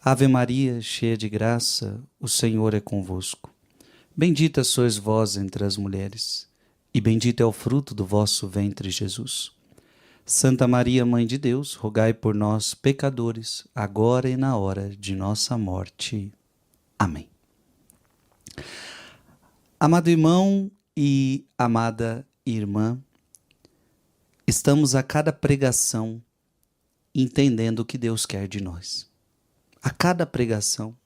Ave Maria, cheia de graça, o Senhor é convosco. Bendita sois vós entre as mulheres, e bendito é o fruto do vosso ventre, Jesus. Santa Maria, Mãe de Deus, rogai por nós, pecadores, agora e na hora de nossa morte. Amém. Amado irmão e amada irmã, estamos a cada pregação entendendo o que Deus quer de nós. A cada pregação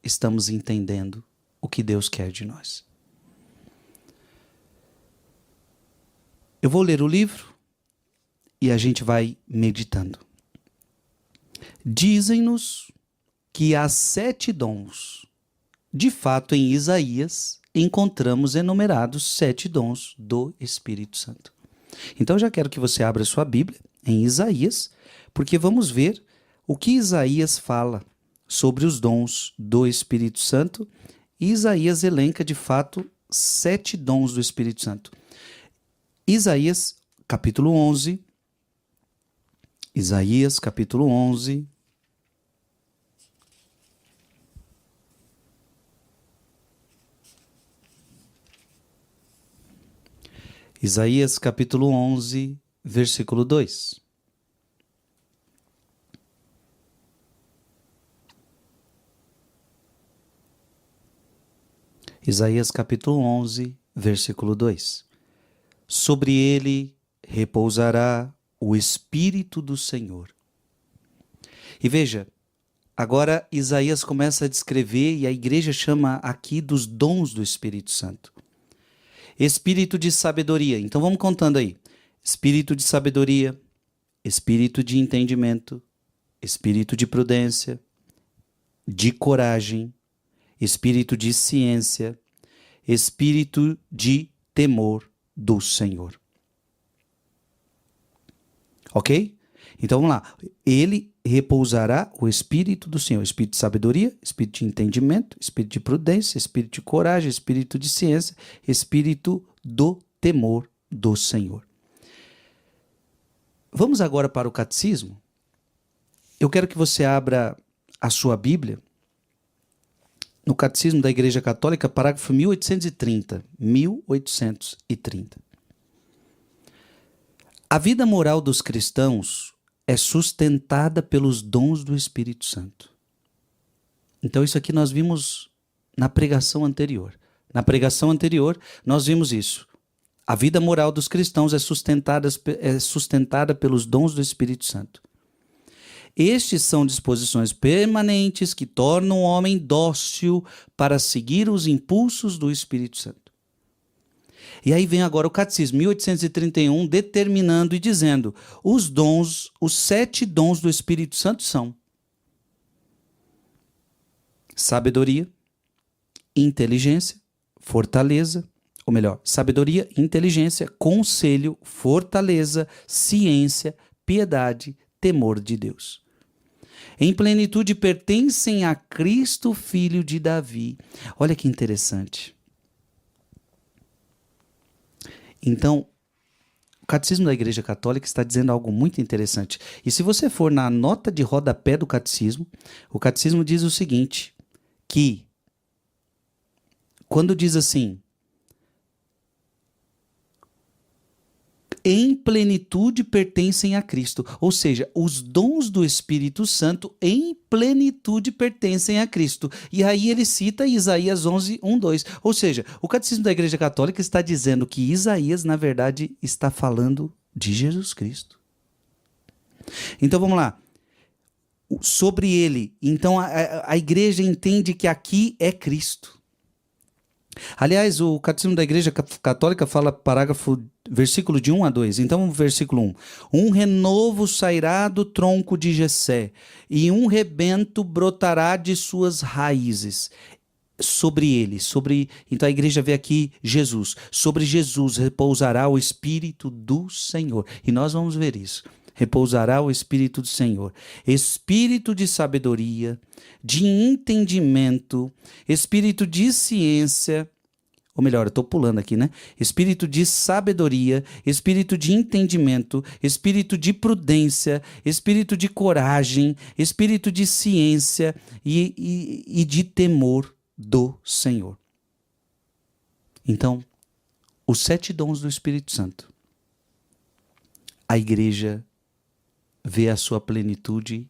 estamos entendendo o que Deus quer de nós. Eu vou ler o livro e a gente vai meditando. Dizem-nos que há 7 dons. De fato, em Isaías, encontramos enumerados 7 dons do Espírito Santo. Então, já quero que você abra sua Bíblia em Isaías, porque vamos ver o que Isaías fala sobre os dons do Espírito Santo. E Isaías elenca, de fato, 7 dons do Espírito Santo. Isaías, capítulo 11. Isaías, capítulo 11. Isaías, capítulo 11, versículo 2. Isaías, capítulo 11, versículo 2. Sobre ele repousará o Espírito do Senhor. E veja, agora Isaías começa a descrever, e a igreja chama aqui dos dons do Espírito Santo. Espírito de sabedoria. Então vamos contando aí. Espírito de sabedoria, espírito de entendimento, espírito de prudência, de coragem, espírito de ciência, espírito de temor do Senhor. Ok? Então vamos lá. Ele repousará o Espírito do Senhor. Espírito de sabedoria, espírito de entendimento, espírito de prudência, espírito de coragem, espírito de ciência, espírito do temor do Senhor. Vamos agora para o catecismo. Eu quero que você abra a sua Bíblia no Catecismo da Igreja Católica, parágrafo 1830. 1830. A vida moral dos cristãos é sustentada pelos dons do Espírito Santo. Então isso aqui nós vimos na pregação anterior. Na pregação anterior nós vimos isso. A vida moral dos cristãos é sustentada pelos dons do Espírito Santo. Estes são disposições permanentes que tornam o homem dócil para seguir os impulsos do Espírito Santo. E aí vem agora o Catecismo, 1831, determinando e dizendo: os dons, os 7 dons do Espírito Santo são sabedoria, inteligência, fortaleza, ou melhor, sabedoria, inteligência, conselho, fortaleza, ciência, piedade, temor de Deus. Em plenitude pertencem a Cristo, filho de Davi. Olha que interessante. Então, o Catecismo da Igreja Católica está dizendo algo muito interessante. E se você for na nota de rodapé do Catecismo, o Catecismo diz o seguinte, que quando diz assim, em plenitude pertencem a Cristo. Ou seja, os dons do Espírito Santo em plenitude pertencem a Cristo. E aí ele cita Isaías 11, 1, 2. Ou seja, o Catecismo da Igreja Católica está dizendo que Isaías, na verdade, está falando de Jesus Cristo. Então vamos lá. Sobre ele, então a igreja entende que aqui é Cristo. Aliás, o Catecismo da Igreja Católica fala, versículo de 1 a 2. Então, versículo 1. Um renovo sairá do tronco de Jessé, e um rebento brotará de suas raízes. Sobre ele, então a igreja vê aqui Jesus. Sobre Jesus repousará o Espírito do Senhor. E nós vamos ver isso. Repousará o Espírito do Senhor. Espírito de sabedoria, de entendimento, espírito de ciência, ou melhor, eu estou pulando aqui, né? Espírito de sabedoria, espírito de entendimento, espírito de prudência, espírito de coragem, espírito de ciência e de temor do Senhor. Então, os 7 dons do Espírito Santo, a igreja vê a sua plenitude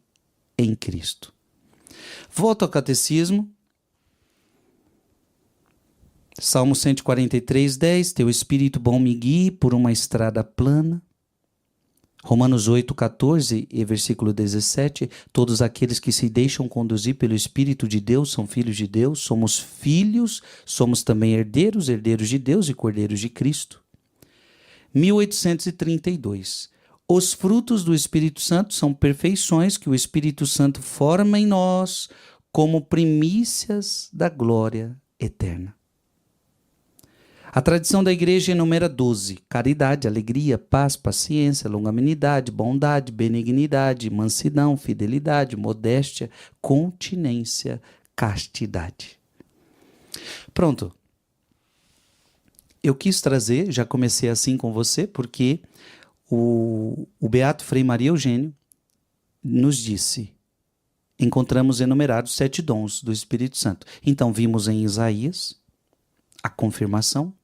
em Cristo. Volto ao catecismo. Salmo 143, 10. Teu Espírito bom me guie por uma estrada plana. Romanos 8, 14 e versículo 17. Todos aqueles que se deixam conduzir pelo Espírito de Deus são filhos de Deus. Somos filhos, somos também herdeiros, herdeiros de Deus e cordeiros de Cristo. 1832. Os frutos do Espírito Santo são perfeições que o Espírito Santo forma em nós como primícias da glória eterna. A tradição da igreja enumera 12: caridade, alegria, paz, paciência, longanimidade, bondade, benignidade, mansidão, fidelidade, modéstia, continência, castidade. Pronto. Eu quis trazer, já comecei assim com você, porque o Beato Frei Maria Eugênio nos disse, encontramos enumerados 7 dons do Espírito Santo. Então vimos em Isaías a confirmação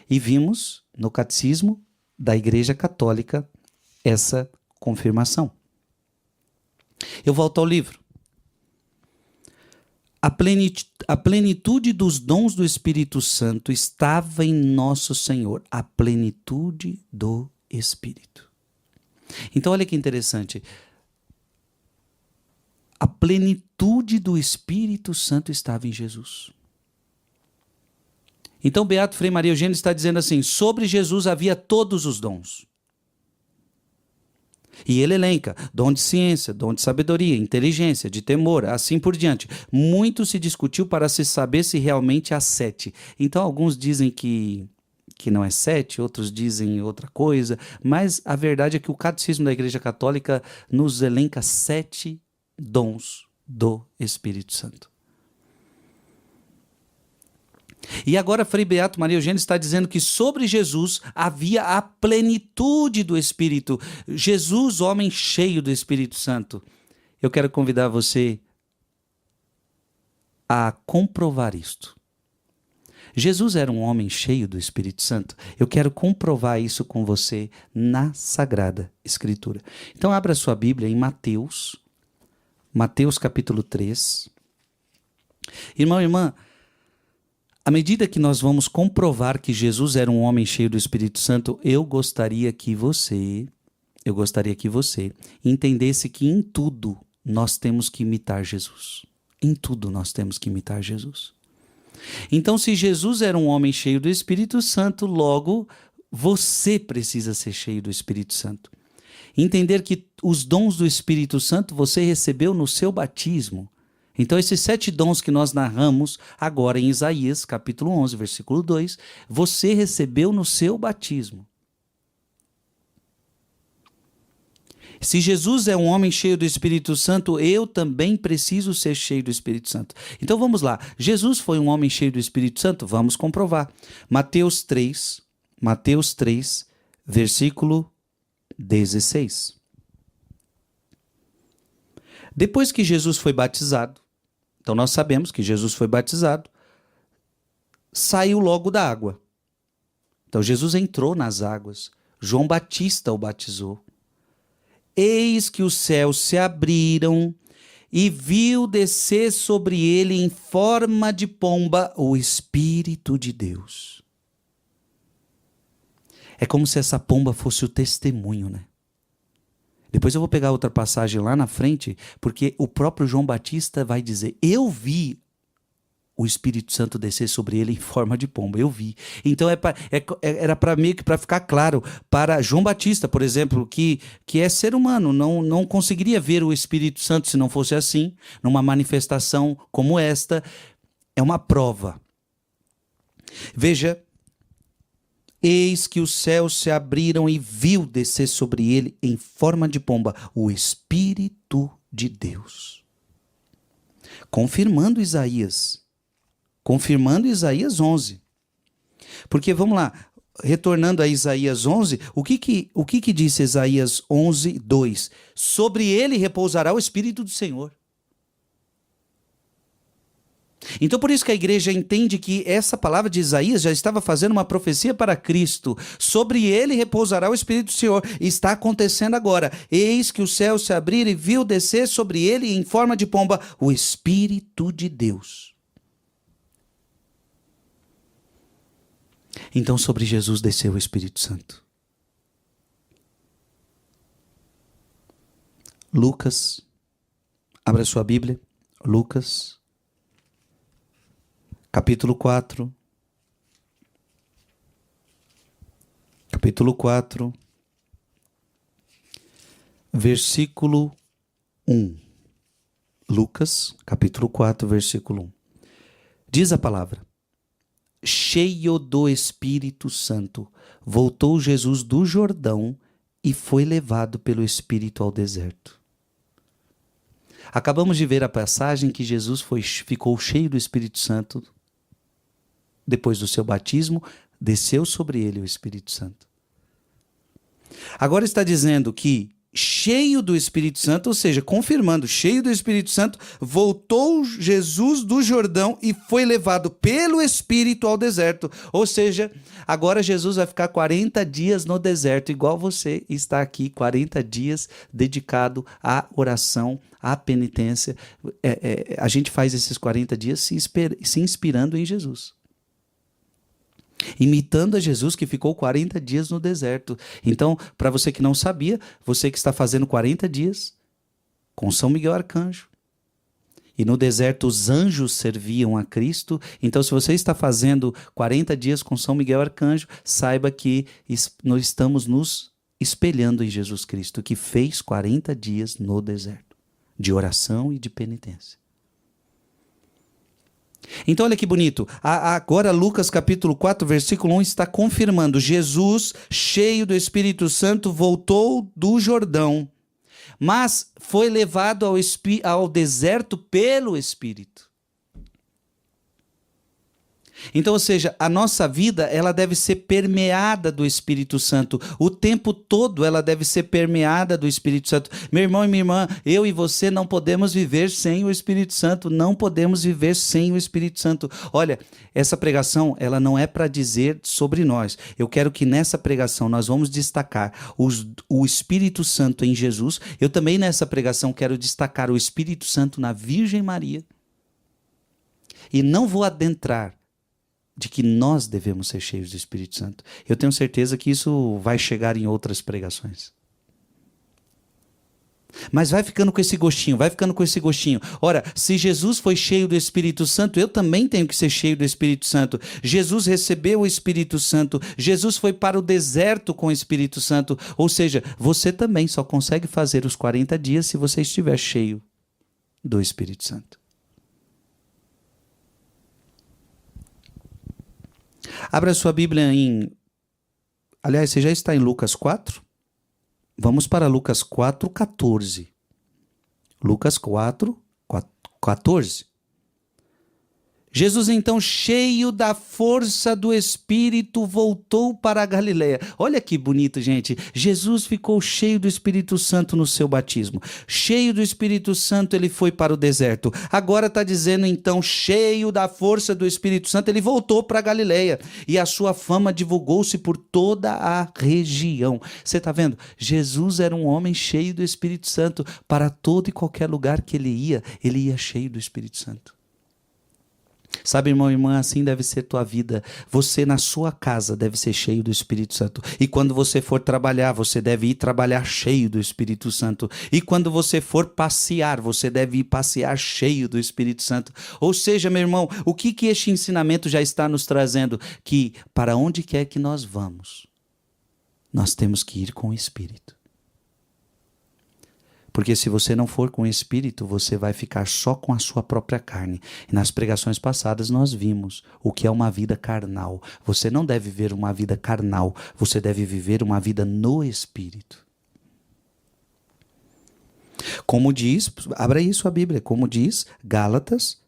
e vimos no Catecismo da Igreja Católica essa confirmação. Eu volto ao livro. A plenitude dos dons do Espírito Santo estava em nosso Senhor. A plenitude do Espírito. Então olha que interessante. A plenitude do Espírito Santo estava em Jesus. Então Beato Frei Maria Eugênio está dizendo assim, sobre Jesus havia todos os dons. E ele elenca dom de ciência, dom de sabedoria, inteligência, de temor, assim por diante. Muito se discutiu para se saber se realmente há 7. Então alguns dizem que não é 7, outros dizem outra coisa, mas a verdade é que o Catecismo da Igreja Católica nos elenca 7 dons do Espírito Santo. E agora Frei Beato Maria Eugênio está dizendo que sobre Jesus havia a plenitude do Espírito. Jesus, homem cheio do Espírito Santo. Eu quero convidar você a comprovar isto. Jesus era um homem cheio do Espírito Santo. Eu quero comprovar isso com você na Sagrada Escritura. Então abra sua Bíblia em Mateus capítulo 3. Irmão e irmã, à medida que nós vamos comprovar que Jesus era um homem cheio do Espírito Santo, eu gostaria que você entendesse que em tudo nós temos que imitar Jesus. Em tudo nós temos que imitar Jesus. Então, se Jesus era um homem cheio do Espírito Santo, logo você precisa ser cheio do Espírito Santo. Entender que os dons do Espírito Santo você recebeu no seu batismo. Então, esses 7 dons que nós narramos agora em Isaías, capítulo 11, versículo 2, você recebeu no seu batismo. Se Jesus é um homem cheio do Espírito Santo, eu também preciso ser cheio do Espírito Santo. Então vamos lá. Jesus foi um homem cheio do Espírito Santo? Vamos comprovar. Mateus 3, versículo 16. Depois que Jesus foi batizado, então nós sabemos que Jesus foi batizado, saiu logo da água. Então Jesus entrou nas águas, João Batista o batizou. Eis que os céus se abriram e viu descer sobre ele em forma de pomba o Espírito de Deus. É como se essa pomba fosse o testemunho, né? Depois eu vou pegar outra passagem lá na frente, porque o próprio João Batista vai dizer, eu vi o Espírito Santo descer sobre ele em forma de pomba, eu vi. Então era para meio que para ficar claro, para João Batista, por exemplo, que é ser humano, não conseguiria ver o Espírito Santo se não fosse assim, numa manifestação como esta, é uma prova. Veja, eis que os céus se abriram e viu descer sobre ele em forma de pomba o Espírito de Deus. Confirmando Isaías 11. Porque, vamos lá, retornando a Isaías 11, o que disse Isaías 11, 2? Sobre ele repousará o Espírito do Senhor. Então, por isso que a igreja entende que essa palavra de Isaías já estava fazendo uma profecia para Cristo. Sobre ele repousará o Espírito do Senhor. E está acontecendo agora. Eis que o céu se abrir e viu descer sobre ele em forma de pomba o Espírito de Deus. Então, sobre Jesus desceu o Espírito Santo. Lucas, abra sua Bíblia. Lucas capítulo 4, versículo 1. Lucas, capítulo 4, versículo 1. Diz a palavra: cheio do Espírito Santo, voltou Jesus do Jordão e foi levado pelo Espírito ao deserto. Acabamos de ver a passagem que Jesus ficou cheio do Espírito Santo. Depois do seu batismo, desceu sobre ele o Espírito Santo. Agora está dizendo que cheio do Espírito Santo, ou seja, confirmando, cheio do Espírito Santo, voltou Jesus do Jordão e foi levado pelo Espírito ao deserto. Ou seja, agora Jesus vai ficar 40 dias no deserto, igual você está aqui, 40 dias dedicado à oração, à penitência. A gente faz esses 40 dias se inspirando em Jesus. Imitando a Jesus que ficou 40 dias no deserto. Então, para você que não sabia, você que está fazendo 40 dias com São Miguel Arcanjo. E no deserto os anjos serviam a Cristo. Então, se você está fazendo 40 dias com São Miguel Arcanjo, saiba que nós estamos nos espelhando em Jesus Cristo, que fez 40 dias no deserto, de oração e de penitência. Então olha que bonito, agora Lucas capítulo 4 versículo 1 está confirmando, Jesus cheio do Espírito Santo voltou do Jordão, mas foi levado ao deserto pelo Espírito. Então, ou seja, a nossa vida ela deve ser permeada do Espírito Santo. O tempo todo ela deve ser permeada do Espírito Santo. Meu irmão e minha irmã, eu e você não podemos viver sem o Espírito Santo. Não podemos viver sem o Espírito Santo. Olha, essa pregação ela não é para dizer sobre nós. Eu quero que nessa pregação nós vamos destacar o Espírito Santo em Jesus. Eu também nessa pregação quero destacar o Espírito Santo na Virgem Maria. E não vou adentrar de que nós devemos ser cheios do Espírito Santo. Eu tenho certeza que isso vai chegar em outras pregações. Mas vai ficando com esse gostinho, vai ficando com esse gostinho. Ora, se Jesus foi cheio do Espírito Santo, eu também tenho que ser cheio do Espírito Santo. Jesus recebeu o Espírito Santo, Jesus foi para o deserto com o Espírito Santo. Ou seja, você também só consegue fazer os 40 dias se você estiver cheio do Espírito Santo. Abra sua Bíblia aliás, você já está em Lucas 4? Vamos para Lucas 4, 14. Lucas 4, 14. Jesus, então, cheio da força do Espírito, voltou para a Galileia. Olha que bonito, gente. Jesus ficou cheio do Espírito Santo no seu batismo. Cheio do Espírito Santo, ele foi para o deserto. Agora está dizendo, então, cheio da força do Espírito Santo, ele voltou para a Galileia. E a sua fama divulgou-se por toda a região. Você está vendo? Jesus era um homem cheio do Espírito Santo. Para todo e qualquer lugar que ele ia cheio do Espírito Santo. Sabe, irmão e irmã, assim deve ser tua vida. Você na sua casa deve ser cheio do Espírito Santo. E quando você for trabalhar, você deve ir trabalhar cheio do Espírito Santo. E quando você for passear, você deve ir passear cheio do Espírito Santo. Ou seja, meu irmão, o que este ensinamento já está nos trazendo? Que para onde quer que nós vamos, nós temos que ir com o Espírito. Porque se você não for com o Espírito, você vai ficar só com a sua própria carne. E nas pregações passadas nós vimos o que é uma vida carnal. Você não deve viver uma vida carnal, você deve viver uma vida no Espírito. Como diz, abra aí sua Bíblia, como diz Gálatas,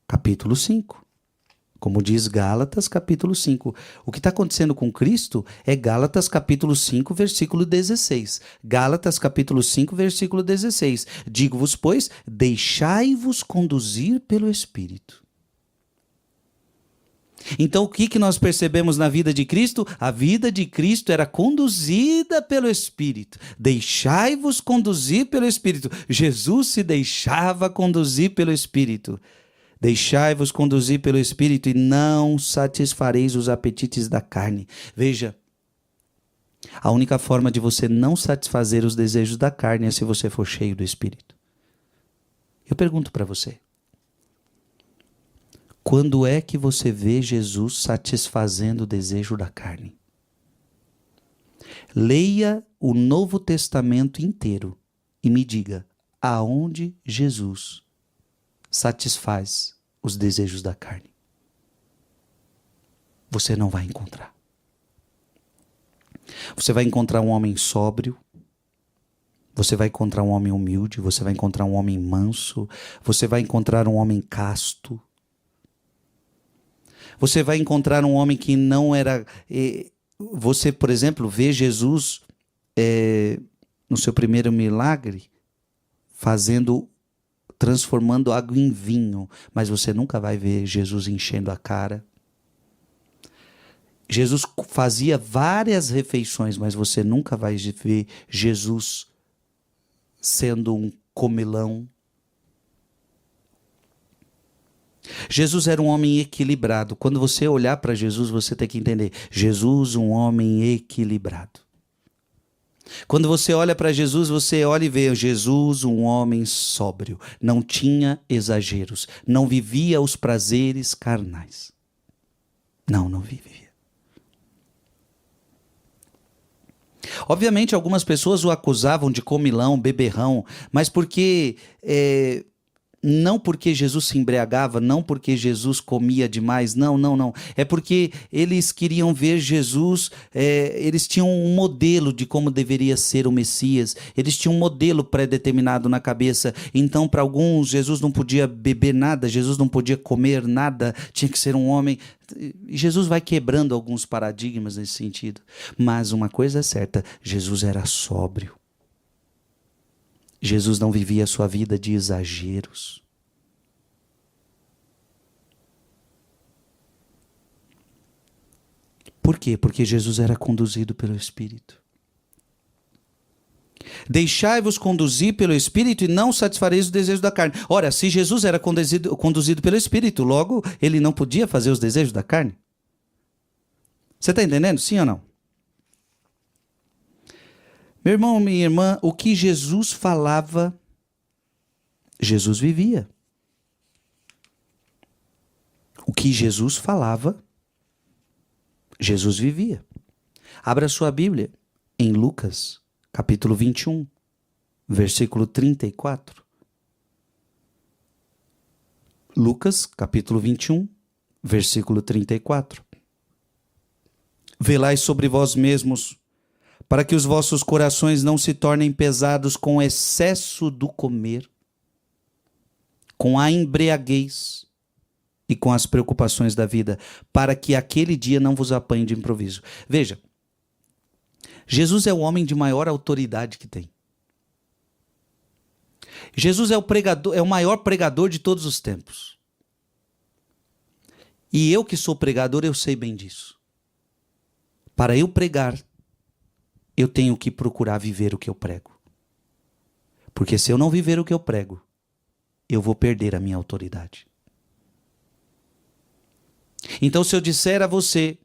capítulo 5. Como diz Gálatas capítulo 5. O que está acontecendo com Cristo é Gálatas capítulo 5, versículo 16. Gálatas capítulo 5, versículo 16. Digo-vos, pois, deixai-vos conduzir pelo Espírito. Então, o que nós percebemos na vida de Cristo? A vida de Cristo era conduzida pelo Espírito. Deixai-vos conduzir pelo Espírito. Jesus se deixava conduzir pelo Espírito. Deixai-vos conduzir pelo Espírito e não satisfareis os apetites da carne. Veja, a única forma de você não satisfazer os desejos da carne é se você for cheio do Espírito. Eu pergunto para você, quando é que você vê Jesus satisfazendo o desejo da carne? Leia o Novo Testamento inteiro e me diga aonde Jesus satisfaz os desejos da carne. Você não vai encontrar. Você vai encontrar um homem sóbrio, você vai encontrar um homem humilde, você vai encontrar um homem manso, você vai encontrar um homem casto, você vai encontrar um homem que não era... Você, por exemplo, vê Jesus no seu primeiro milagre transformando água em vinho, mas você nunca vai ver Jesus enchendo a cara. Jesus fazia várias refeições, mas você nunca vai ver Jesus sendo um comilão. Jesus era um homem equilibrado. Quando você olhar para Jesus, você tem que entender. Jesus, um homem equilibrado. Quando você olha para Jesus, você olha e vê Jesus, um homem sóbrio. Não tinha exageros. Não vivia os prazeres carnais. Não vivia. Obviamente, algumas pessoas o acusavam de comilão, beberrão, mas não porque Jesus se embriagava, não porque Jesus comia demais, não. É porque eles queriam ver Jesus, eles tinham um modelo de como deveria ser o Messias, eles tinham um modelo pré-determinado na cabeça. Então, para alguns, Jesus não podia beber nada, Jesus não podia comer nada, tinha que ser um homem. Jesus vai quebrando alguns paradigmas nesse sentido. Mas uma coisa é certa, Jesus era sóbrio. Jesus não vivia a sua vida de exageros. Por quê? Porque Jesus era conduzido pelo Espírito. Deixai-vos conduzir pelo Espírito e não satisfareis os desejos da carne. Ora, se Jesus era conduzido pelo Espírito, logo ele não podia fazer os desejos da carne? Você está entendendo? Sim ou não? Meu irmão, minha irmã, o que Jesus falava, Jesus vivia. O que Jesus falava, Jesus vivia. Abra sua Bíblia em Lucas, capítulo 21, versículo 34. Lucas, capítulo 21, versículo 34. Velai sobre vós mesmos, para que os vossos corações não se tornem pesados com o excesso do comer, com a embriaguez e com as preocupações da vida, para que aquele dia não vos apanhe de improviso. Veja, Jesus é o homem de maior autoridade que tem. Jesus é o maior pregador de todos os tempos. E eu que sou pregador, eu sei bem disso. Para eu pregar, eu tenho que procurar viver o que eu prego. Porque se eu não viver o que eu prego, eu vou perder a minha autoridade. Então, se eu disser a você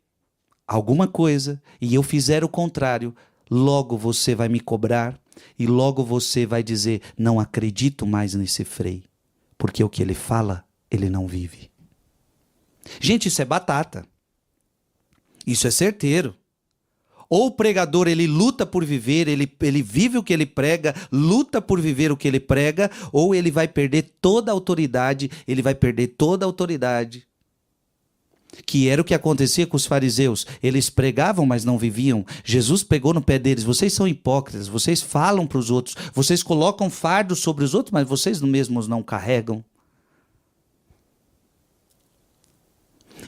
alguma coisa e eu fizer o contrário, logo você vai me cobrar e logo você vai dizer, não acredito mais nesse Frei, porque o que ele fala, ele não vive. Gente, isso é batata. Isso é certeiro. Ou o pregador, ele luta por viver, ele vive o que ele prega, luta por viver o que ele prega, ou ele vai perder toda a autoridade, que era o que acontecia com os fariseus. Eles pregavam, mas não viviam. Jesus pegou no pé deles, vocês são hipócritas, vocês falam para os outros, vocês colocam fardos sobre os outros, mas vocês mesmos não carregam.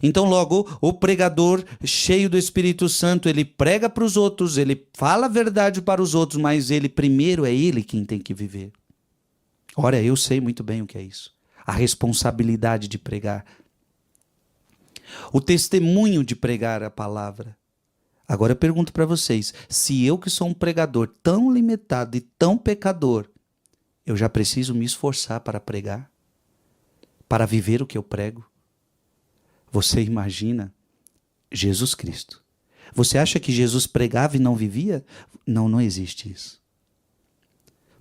Então, logo, o pregador cheio do Espírito Santo, ele prega para os outros, ele fala a verdade para os outros, mas ele primeiro é ele quem tem que viver. Ora, eu sei muito bem o que é isso. A responsabilidade de pregar. O testemunho de pregar a palavra. Agora eu pergunto para vocês, se eu que sou um pregador tão limitado e tão pecador, eu já preciso me esforçar para pregar? Para viver o que eu prego? Você imagina Jesus Cristo. Você acha que Jesus pregava e não vivia? Não, não existe isso.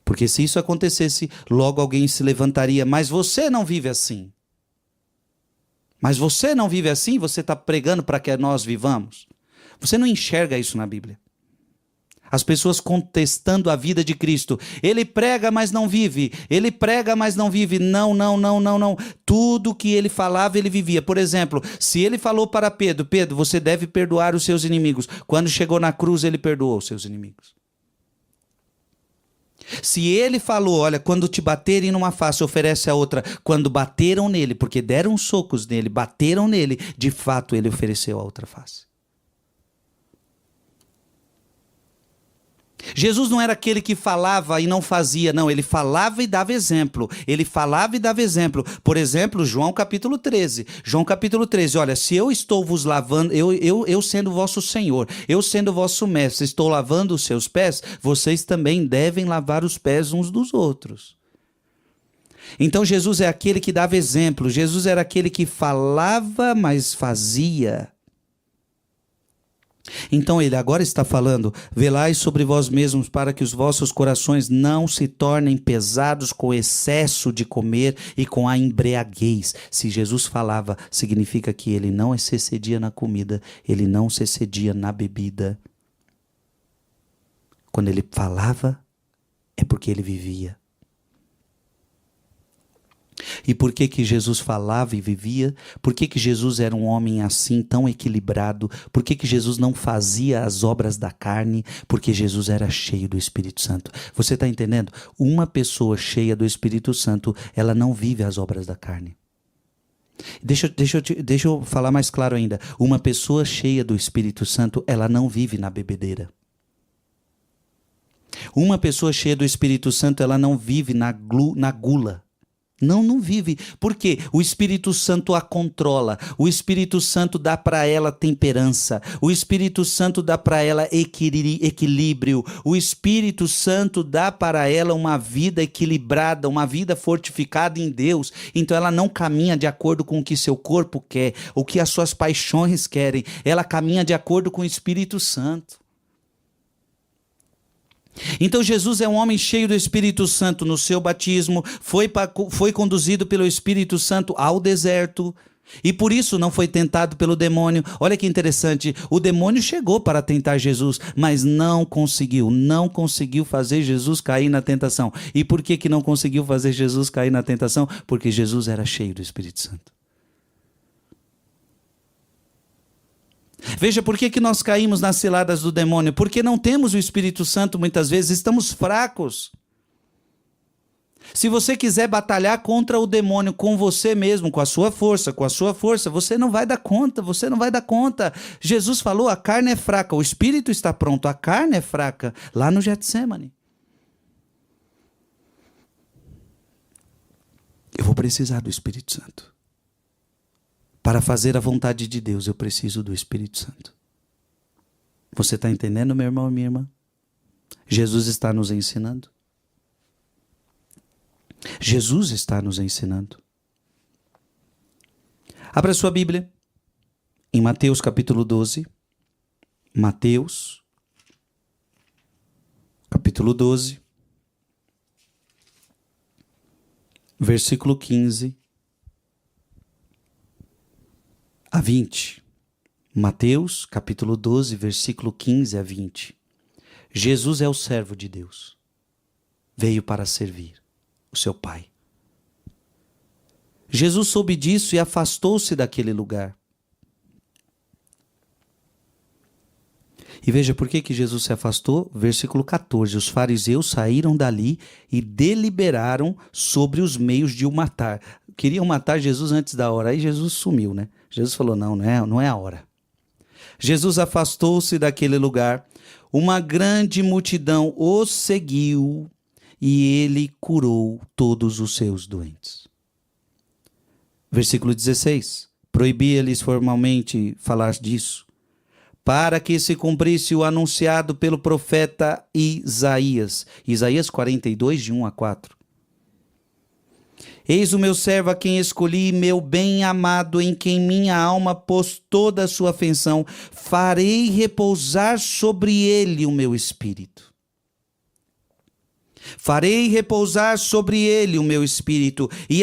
Porque se isso acontecesse, logo alguém se levantaria, mas você não vive assim. Mas você não vive assim, você está pregando para que nós vivamos. Você não enxerga isso na Bíblia. As pessoas contestando a vida de Cristo. Ele prega, mas não vive. Ele prega, mas não vive. Não, não, não, não, não. Tudo que ele falava, ele vivia. Por exemplo, se ele falou para Pedro, Pedro, você deve perdoar os seus inimigos. Quando chegou na cruz, ele perdoou os seus inimigos. Se ele falou, olha, quando te baterem numa face, oferece a outra. Quando bateram nele, porque deram socos nele, bateram nele, de fato ele ofereceu a outra face. Jesus não era aquele que falava e não fazia, não, ele falava e dava exemplo. Ele falava e dava exemplo. Por exemplo, João capítulo 13. João capítulo 13, olha, se eu estou vos lavando, eu sendo vosso Senhor, eu sendo vosso mestre, estou lavando os seus pés, vocês também devem lavar os pés uns dos outros. Então Jesus é aquele que dava exemplo. Jesus era aquele que falava, mas fazia. Então ele agora está falando, velai sobre vós mesmos para que os vossos corações não se tornem pesados com o excesso de comer e com a embriaguez. Se Jesus falava, significa que ele não se excedia na comida, ele não se excedia na bebida. Quando ele falava, é porque ele vivia. E por que Jesus falava e vivia? Por que Jesus era um homem assim, tão equilibrado? Por que Jesus não fazia as obras da carne? Porque Jesus era cheio do Espírito Santo. Você está entendendo? Uma pessoa cheia do Espírito Santo, ela não vive as obras da carne. Deixa eu falar mais claro ainda. Uma pessoa cheia do Espírito Santo, ela não vive na bebedeira. Uma pessoa cheia do Espírito Santo, ela não vive na gula. Não vive, porque o Espírito Santo a controla, o Espírito Santo dá para ela temperança, o Espírito Santo dá para ela equilíbrio, o Espírito Santo dá para ela uma vida equilibrada, uma vida fortificada em Deus. Então ela não caminha de acordo com o que seu corpo quer, o que as suas paixões querem, ela caminha de acordo com o Espírito Santo. Então Jesus é um homem cheio do Espírito Santo. No seu batismo foi conduzido pelo Espírito Santo ao deserto e por isso não foi tentado pelo demônio. Olha que interessante, o demônio chegou para tentar Jesus, mas não conseguiu fazer Jesus cair na tentação. E por que não conseguiu fazer Jesus cair na tentação? Porque Jesus era cheio do Espírito Santo. Veja, por que nós caímos nas ciladas do demônio? Porque não temos o Espírito Santo muitas vezes, estamos fracos. Se você quiser batalhar contra o demônio com você mesmo, com a sua força, você não vai dar conta, Jesus falou, a carne é fraca, o Espírito está pronto, a carne é fraca, lá no Getsemane. Eu vou precisar do Espírito Santo. Para fazer a vontade de Deus, eu preciso do Espírito Santo. Você está entendendo, meu irmão e minha irmã? Jesus está nos ensinando. Jesus está nos ensinando. Abra sua Bíblia em Mateus capítulo 12. Mateus capítulo 12, versículo 15 a 20. Mateus, capítulo 12, versículo 15 a 20. Jesus é o servo de Deus. Veio para servir o seu Pai. Jesus soube disso e afastou-se daquele lugar. E veja por que Jesus se afastou. Versículo 14. Os fariseus saíram dali e deliberaram sobre os meios de o matar. queriam matar Jesus antes da hora. Aí Jesus sumiu, né? Jesus falou, não é a hora. Jesus afastou-se daquele lugar. Uma grande multidão o seguiu e ele curou todos os seus doentes. Versículo 16. Proibia-lhes formalmente falar disso, para que se cumprisse o anunciado pelo profeta Isaías. Isaías 42, de 1 a 4. Eis o meu servo a quem escolhi, meu bem-amado, em quem minha alma pôs toda a sua afeição. Farei repousar sobre ele o meu espírito. Farei repousar sobre ele o meu espírito, e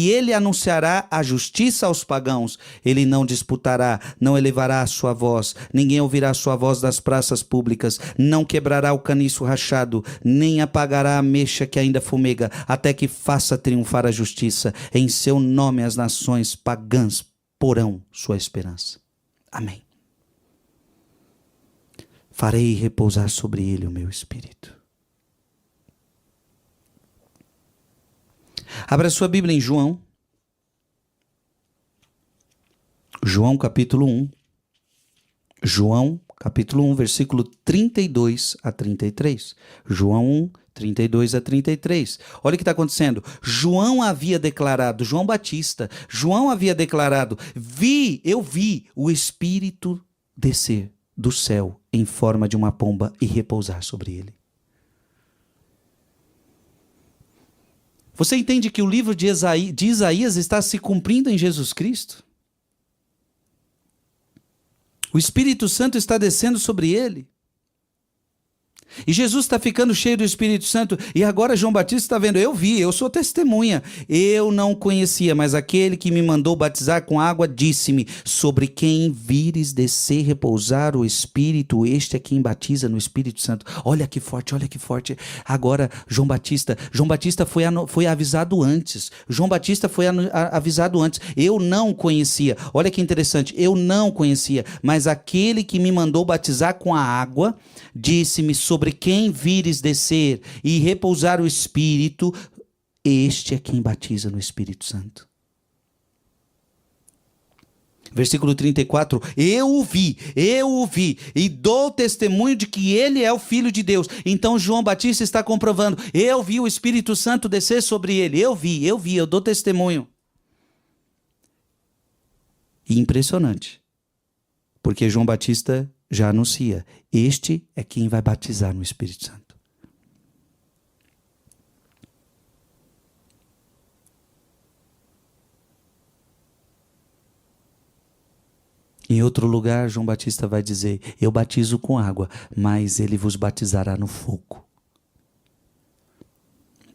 ele anunciará a justiça aos pagãos. Ele não disputará, não elevará a sua voz, ninguém ouvirá a sua voz das praças públicas, não quebrará o caniço rachado, nem apagará a mecha que ainda fumega, até que faça triunfar a justiça. Em seu nome as nações pagãs porão sua esperança. Amém. Farei repousar sobre ele o meu espírito. Abra sua Bíblia em João. João capítulo 1. João capítulo 1, versículo 32 a 33. João 1, 32 a 33. Olha o que está acontecendo. João havia declarado, João Batista, João havia declarado, eu vi o Espírito descer do céu em forma de uma pomba e repousar sobre ele. Você entende que o livro de Isaías está se cumprindo em Jesus Cristo? O Espírito Santo está descendo sobre ele. E Jesus está ficando cheio do Espírito Santo. E agora João Batista está vendo, eu sou testemunha. Eu não conhecia, mas aquele que me mandou batizar com água disse-me, sobre quem vires descer, repousar o Espírito, este é quem batiza no Espírito Santo. Olha que forte, olha que forte. Agora João Batista foi avisado antes. João Batista foi avisado antes. Eu não conhecia. Olha que interessante, eu não conhecia, mas aquele que me mandou batizar com a água disse-me, sobre quem vires descer e repousar o Espírito, este é quem batiza no Espírito Santo. Versículo 34, eu o vi e dou testemunho de que ele é o Filho de Deus. Então João Batista está comprovando, eu vi o Espírito Santo descer sobre ele, eu dou testemunho. E impressionante, porque João Batista já anuncia, este é quem vai batizar no Espírito Santo. Em outro lugar, João Batista vai dizer, eu batizo com água, mas ele vos batizará no fogo.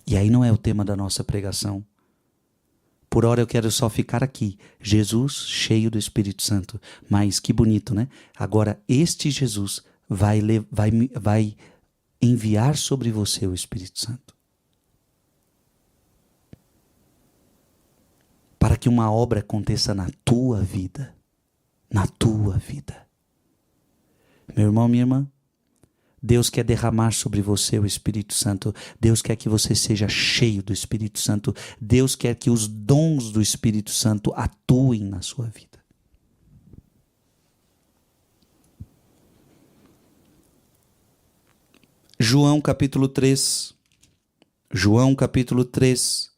E aí não é o tema da nossa pregação. Por hora eu quero só ficar aqui, Jesus cheio do Espírito Santo. Mas que bonito, né? Agora este Jesus vai enviar sobre você o Espírito Santo. Para que uma obra aconteça na tua vida. Na tua vida. Meu irmão, minha irmã, Deus quer derramar sobre você o Espírito Santo. Deus quer que você seja cheio do Espírito Santo. Deus quer que os dons do Espírito Santo atuem na sua vida. João capítulo 3. João capítulo 3,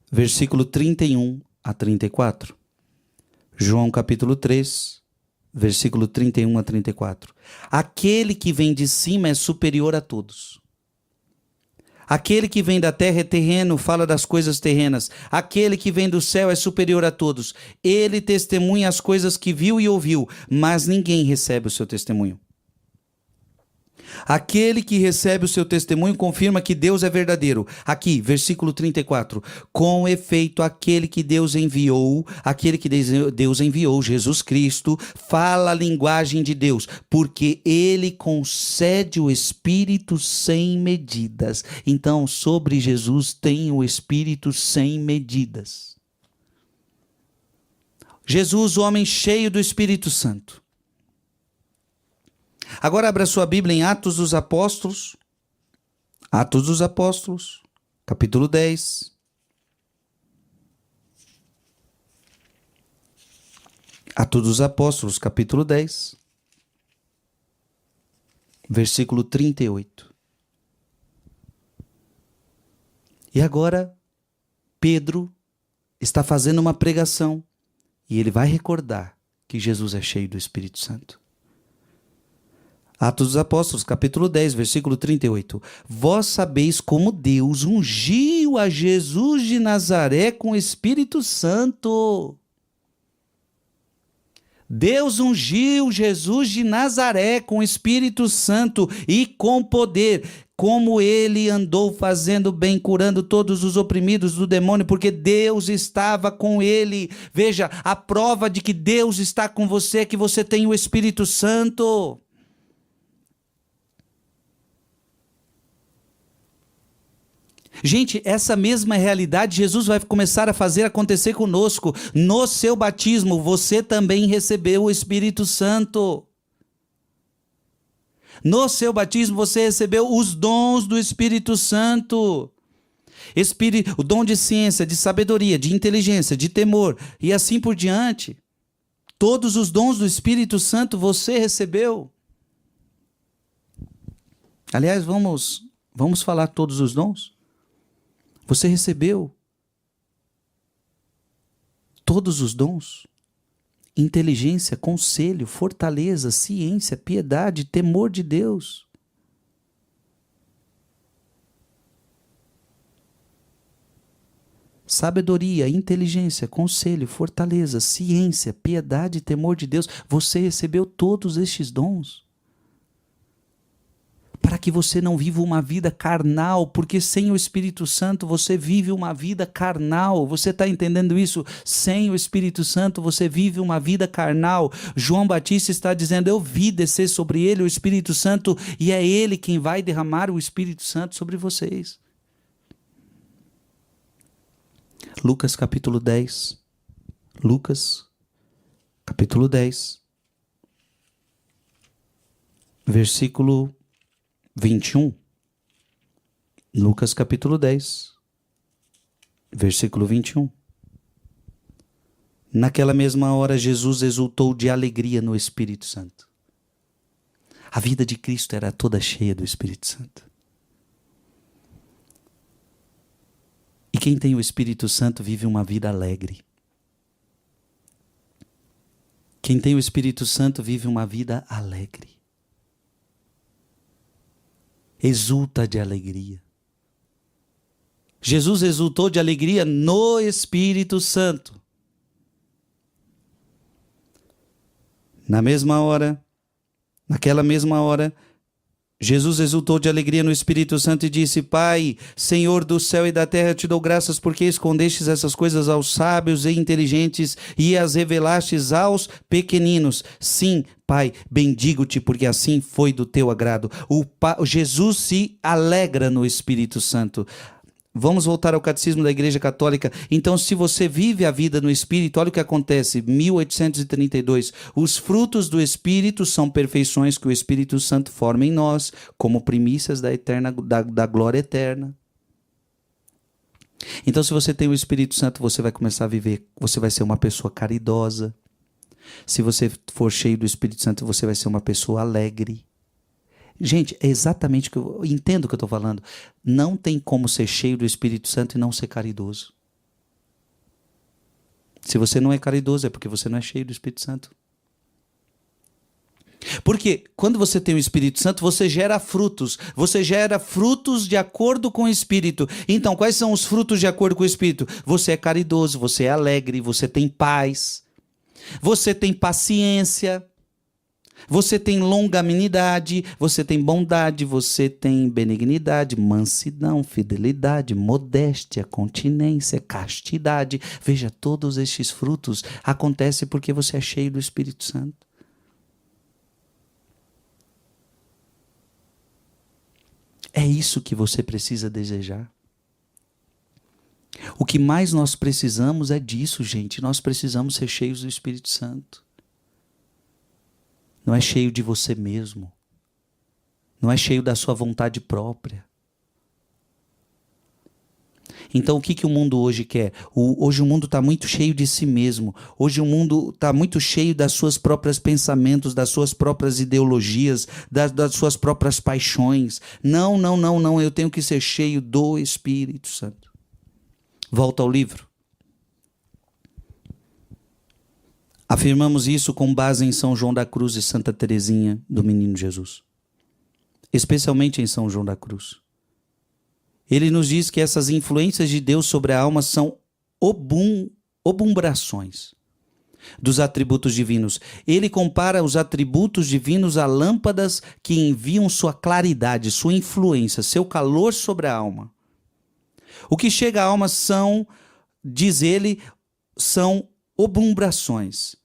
versículo 31 a 34. João capítulo 3, versículo 31 a 34. Aquele que vem de cima é superior a todos. Aquele que vem da terra é terreno, fala das coisas terrenas. Aquele que vem do céu é superior a todos. Ele testemunha as coisas que viu e ouviu, mas ninguém recebe o seu testemunho. Aquele que recebe o seu testemunho confirma que Deus é verdadeiro. Aqui, versículo 34. Com efeito, aquele que Deus enviou, Jesus Cristo, fala a linguagem de Deus, porque ele concede o Espírito sem medidas. Então, sobre Jesus tem o Espírito sem medidas. Jesus, o homem cheio do Espírito Santo. Agora abra sua Bíblia em Atos dos Apóstolos. Atos dos Apóstolos, capítulo 10. Atos dos Apóstolos, capítulo 10, versículo 38. E agora, Pedro está fazendo uma pregação e ele vai recordar que Jesus é cheio do Espírito Santo. Atos dos Apóstolos, capítulo 10, versículo 38. Vós sabeis como Deus ungiu a Jesus de Nazaré com o Espírito Santo. Deus ungiu Jesus de Nazaré com o Espírito Santo e com poder, como ele andou fazendo bem, curando todos os oprimidos do demônio, porque Deus estava com ele. Veja, a prova de que Deus está com você é que você tem o Espírito Santo. Gente, essa mesma realidade Jesus vai começar a fazer acontecer conosco. No seu batismo, você também recebeu o Espírito Santo. No seu batismo, você recebeu os dons do Espírito Santo. O dom de ciência, de sabedoria, de inteligência, de temor e assim por diante. Todos os dons do Espírito Santo você recebeu. Aliás, vamos falar todos os dons? Você recebeu todos os dons: inteligência, conselho, fortaleza, ciência, piedade, temor de Deus. Sabedoria, inteligência, conselho, fortaleza, ciência, piedade, temor de Deus. Você recebeu todos estes dons. Para que você não viva uma vida carnal, porque sem o Espírito Santo você vive uma vida carnal. Você está entendendo isso? Sem o Espírito Santo você vive uma vida carnal. João Batista está dizendo: eu vi descer sobre ele o Espírito Santo e é ele quem vai derramar o Espírito Santo sobre vocês. Lucas capítulo 10. Lucas capítulo 10. Versículo 21. Lucas capítulo 10, versículo 21. Naquela mesma hora, Jesus exultou de alegria no Espírito Santo. A vida de Cristo era toda cheia do Espírito Santo. E quem tem o Espírito Santo vive uma vida alegre. Quem tem o Espírito Santo vive uma vida alegre. Exulta de alegria. Jesus exultou de alegria no Espírito Santo. Naquela mesma hora, Jesus exultou de alegria no Espírito Santo e disse: Pai, Senhor do céu e da terra, te dou graças porque escondestes essas coisas aos sábios e inteligentes e as revelastes aos pequeninos. Sim, Pai, bendigo-te porque assim foi do teu agrado. Jesus se alegra no Espírito Santo. Vamos voltar ao Catecismo da Igreja Católica. Então, se você vive a vida no Espírito, olha o que acontece. 1832. Os frutos do Espírito são perfeições que o Espírito Santo forma em nós, como primícias da glória eterna. Então, se você tem o Espírito Santo, você vai começar a viver, você vai ser uma pessoa caridosa. Se você for cheio do Espírito Santo, você vai ser uma pessoa alegre. Gente, é exatamente o que eu entendo o que eu estou falando. Não tem como ser cheio do Espírito Santo e não ser caridoso. Se você não é caridoso, é porque você não é cheio do Espírito Santo. Porque quando você tem o Espírito Santo, você gera frutos. Você gera frutos de acordo com o Espírito. Então, quais são os frutos de acordo com o Espírito? Você é caridoso, você é alegre, você tem paz, você tem paciência, você tem longanimidade, você tem bondade, você tem benignidade, mansidão, fidelidade, modéstia, continência, castidade. Veja, todos estes frutos acontecem porque você é cheio do Espírito Santo. É isso que você precisa desejar. O que mais nós precisamos é disso, gente. Nós precisamos ser cheios do Espírito Santo. Não é cheio de você mesmo. Não é cheio da sua vontade própria. Então, o que o mundo hoje quer? Hoje o mundo está muito cheio de si mesmo. Hoje o mundo está muito cheio das suas próprias pensamentos, das suas próprias ideologias, das suas próprias paixões. Não, não, não, não. Eu tenho que ser cheio do Espírito Santo. Volta ao livro. Afirmamos isso com base em São João da Cruz e Santa Teresinha do Menino Jesus. Especialmente em São João da Cruz. Ele nos diz que essas influências de Deus sobre a alma são obumbrações dos atributos divinos. Ele compara os atributos divinos a lâmpadas que enviam sua claridade, sua influência, seu calor sobre a alma. O que chega à alma são, diz ele, são obumbrações.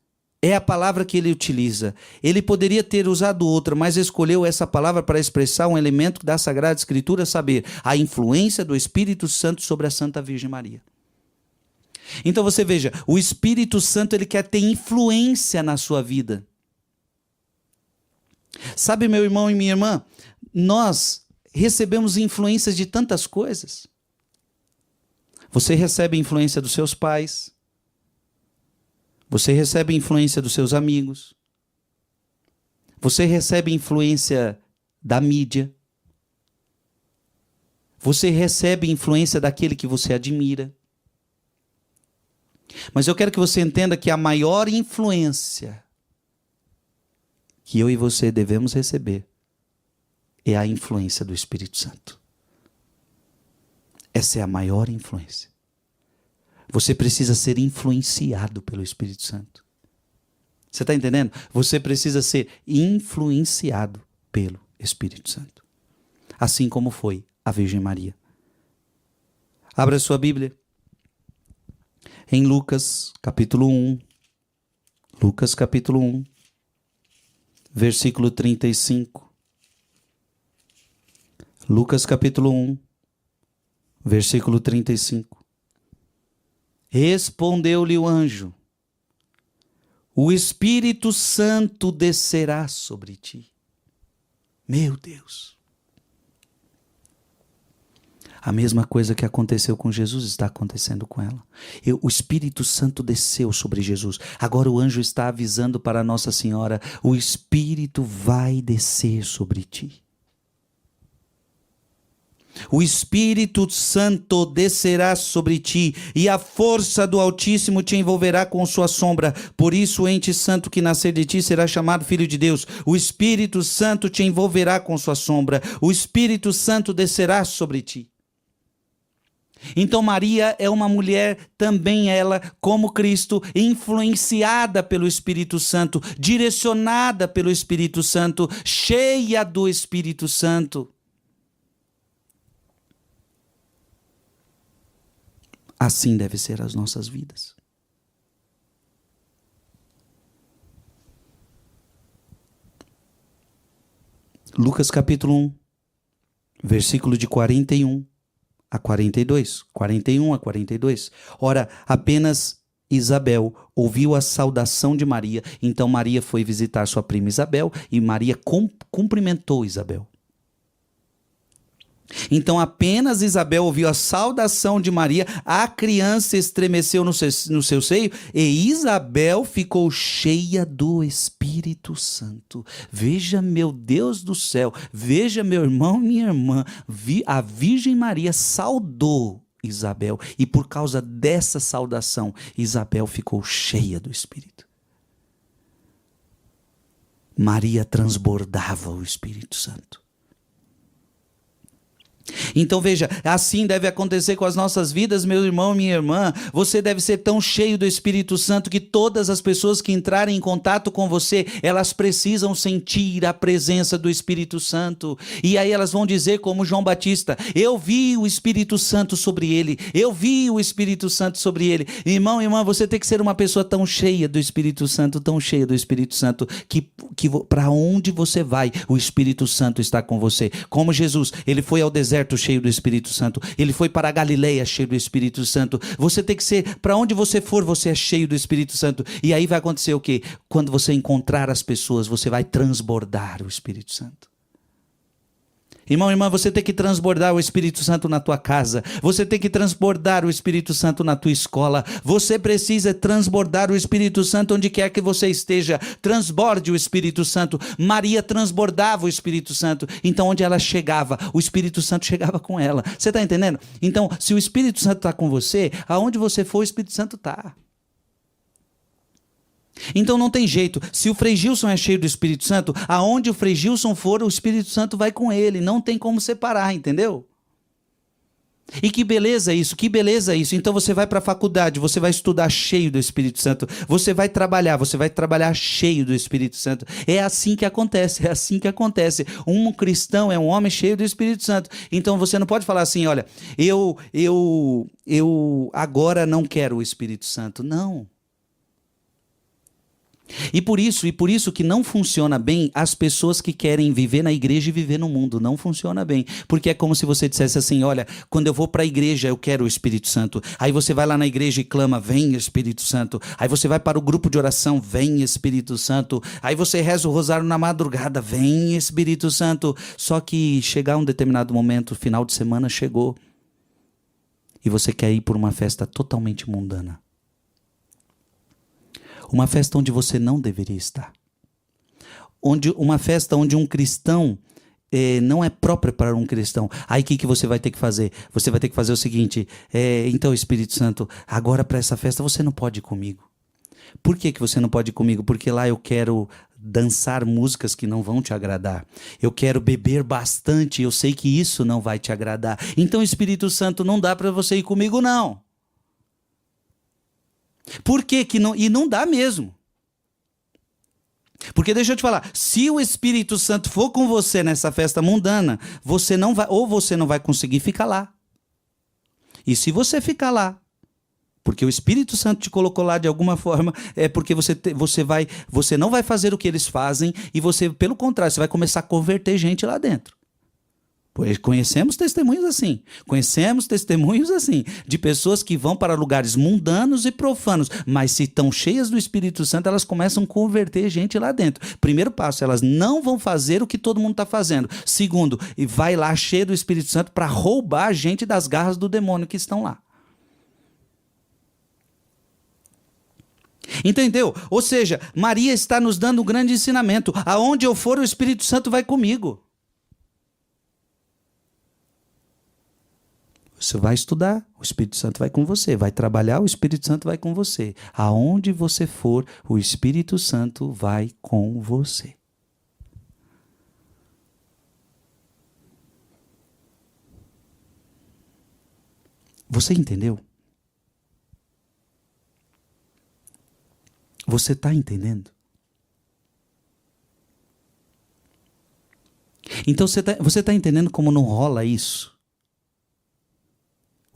É a palavra que ele utiliza. Ele poderia ter usado outra, mas escolheu essa palavra para expressar um elemento da Sagrada Escritura, saber a influência do Espírito Santo sobre a Santa Virgem Maria. Então você veja, o Espírito Santo ele quer ter influência na sua vida. Sabe, meu irmão e minha irmã, nós recebemos influências de tantas coisas. Você recebe influência dos seus pais. Você recebe influência dos seus amigos. Você recebe influência da mídia. Você recebe influência daquele que você admira. Mas eu quero que você entenda que a maior influência que eu e você devemos receber é a influência do Espírito Santo. Essa é a maior influência. Você precisa ser influenciado pelo Espírito Santo. Você está entendendo? Você precisa ser influenciado pelo Espírito Santo. Assim como foi a Virgem Maria. Abra sua Bíblia. Em Lucas, capítulo 1. Lucas, capítulo 1. Versículo 35. Lucas, capítulo 1. Versículo 35. Respondeu-lhe o anjo: o Espírito Santo descerá sobre ti. Meu Deus. A mesma coisa que aconteceu com Jesus está acontecendo com ela. O Espírito Santo desceu sobre Jesus. Agora o anjo está avisando para Nossa Senhora: o Espírito vai descer sobre ti. O Espírito Santo descerá sobre ti, e a força do Altíssimo te envolverá com sua sombra. Por isso o ente santo que nascer de ti será chamado Filho de Deus. O Espírito Santo te envolverá com sua sombra. O Espírito Santo descerá sobre ti. Então Maria é uma mulher, também ela, como Cristo, influenciada pelo Espírito Santo, direcionada pelo Espírito Santo, cheia do Espírito Santo. Assim deve ser as nossas vidas. Lucas capítulo 1, versículo de 41 a 42. 41 a 42. Ora, apenas Isabel ouviu a saudação de Maria, então Maria foi visitar sua prima Isabel e Maria cumprimentou Isabel. Então apenas Isabel ouviu a saudação de Maria, a criança estremeceu no seu seio e Isabel ficou cheia do Espírito Santo. Veja, meu Deus do céu, veja, meu irmão e minha irmã, a Virgem Maria saudou Isabel e por causa dessa saudação, Isabel ficou cheia do Espírito. Maria transbordava o Espírito Santo. Então veja, assim deve acontecer com as nossas vidas, meu irmão e minha irmã. Você deve ser tão cheio do Espírito Santo que todas as pessoas que entrarem em contato com você, elas precisam sentir a presença do Espírito Santo. E aí elas vão dizer como João Batista: eu vi o Espírito Santo sobre ele, eu vi o Espírito Santo sobre ele. Irmão e irmã, você tem que ser uma pessoa tão cheia do Espírito Santo, tão cheia do Espírito Santo, que para onde você vai, o Espírito Santo está com você. Como Jesus, ele foi ao deserto cheio do Espírito Santo, ele foi para a Galileia cheio do Espírito Santo. Você tem que ser, para onde você for, você é cheio do Espírito Santo. E aí vai acontecer o quê? Quando você encontrar as pessoas, você vai transbordar o Espírito Santo. Irmão, irmã, você tem que transbordar o Espírito Santo na tua casa. Você tem que transbordar o Espírito Santo na tua escola. Você precisa transbordar o Espírito Santo onde quer que você esteja. Transborde o Espírito Santo. Maria transbordava o Espírito Santo. Então, onde ela chegava, o Espírito Santo chegava com ela. Você está entendendo? Então, se o Espírito Santo está com você, aonde você for, o Espírito Santo está. Então não tem jeito, se o Frei Gilson é cheio do Espírito Santo, aonde o Frei Gilson for, o Espírito Santo vai com ele, não tem como separar, entendeu? E que beleza isso, que beleza isso. Então você vai para a faculdade, você vai estudar cheio do Espírito Santo, você vai trabalhar cheio do Espírito Santo. É assim que acontece, é assim que acontece. Um cristão é um homem cheio do Espírito Santo. Então você não pode falar assim, olha, eu agora não quero o Espírito Santo. Não. E por isso que não funciona bem as pessoas que querem viver na igreja e viver no mundo. Não funciona bem. Porque é como se você dissesse assim, olha, quando eu vou para a igreja eu quero o Espírito Santo. Aí você vai lá na igreja e clama, vem Espírito Santo. Aí você vai para o grupo de oração, vem Espírito Santo. Aí você reza o rosário na madrugada, vem Espírito Santo. Só que chegar um determinado momento, final de semana chegou. E você quer ir por uma festa totalmente mundana. Uma festa onde você não deveria estar. Uma festa onde um cristão não é própria para um cristão. Aí o que você vai ter que fazer? Você vai ter que fazer o seguinte, então Espírito Santo, agora para essa festa você não pode ir comigo. Por que você não pode ir comigo? Porque lá eu quero dançar músicas que não vão te agradar. Eu quero beber bastante, eu sei que isso não vai te agradar. Então Espírito Santo, não dá para você ir comigo não. Por que que não? E não dá mesmo. Porque deixa eu te falar, se o Espírito Santo for com você nessa festa mundana, você não vai conseguir ficar lá. E se você ficar lá, porque o Espírito Santo te colocou lá de alguma forma, é porque você não vai fazer o que eles fazem e você, pelo contrário, você vai começar a converter gente lá dentro. Pois conhecemos testemunhos assim, de pessoas que vão para lugares mundanos e profanos, mas se estão cheias do Espírito Santo, elas começam a converter gente lá dentro. Primeiro passo, elas não vão fazer o que todo mundo está fazendo. Segundo, vai lá cheio do Espírito Santo para roubar a gente das garras do demônio que estão lá. Entendeu? Ou seja, Maria está nos dando um grande ensinamento. Aonde eu for, o Espírito Santo vai comigo. Você vai estudar, o Espírito Santo vai com você. Vai trabalhar, o Espírito Santo vai com você. Aonde você for, o Espírito Santo vai com você. Você entendeu? Você está entendendo? Então você tá entendendo como não rola isso?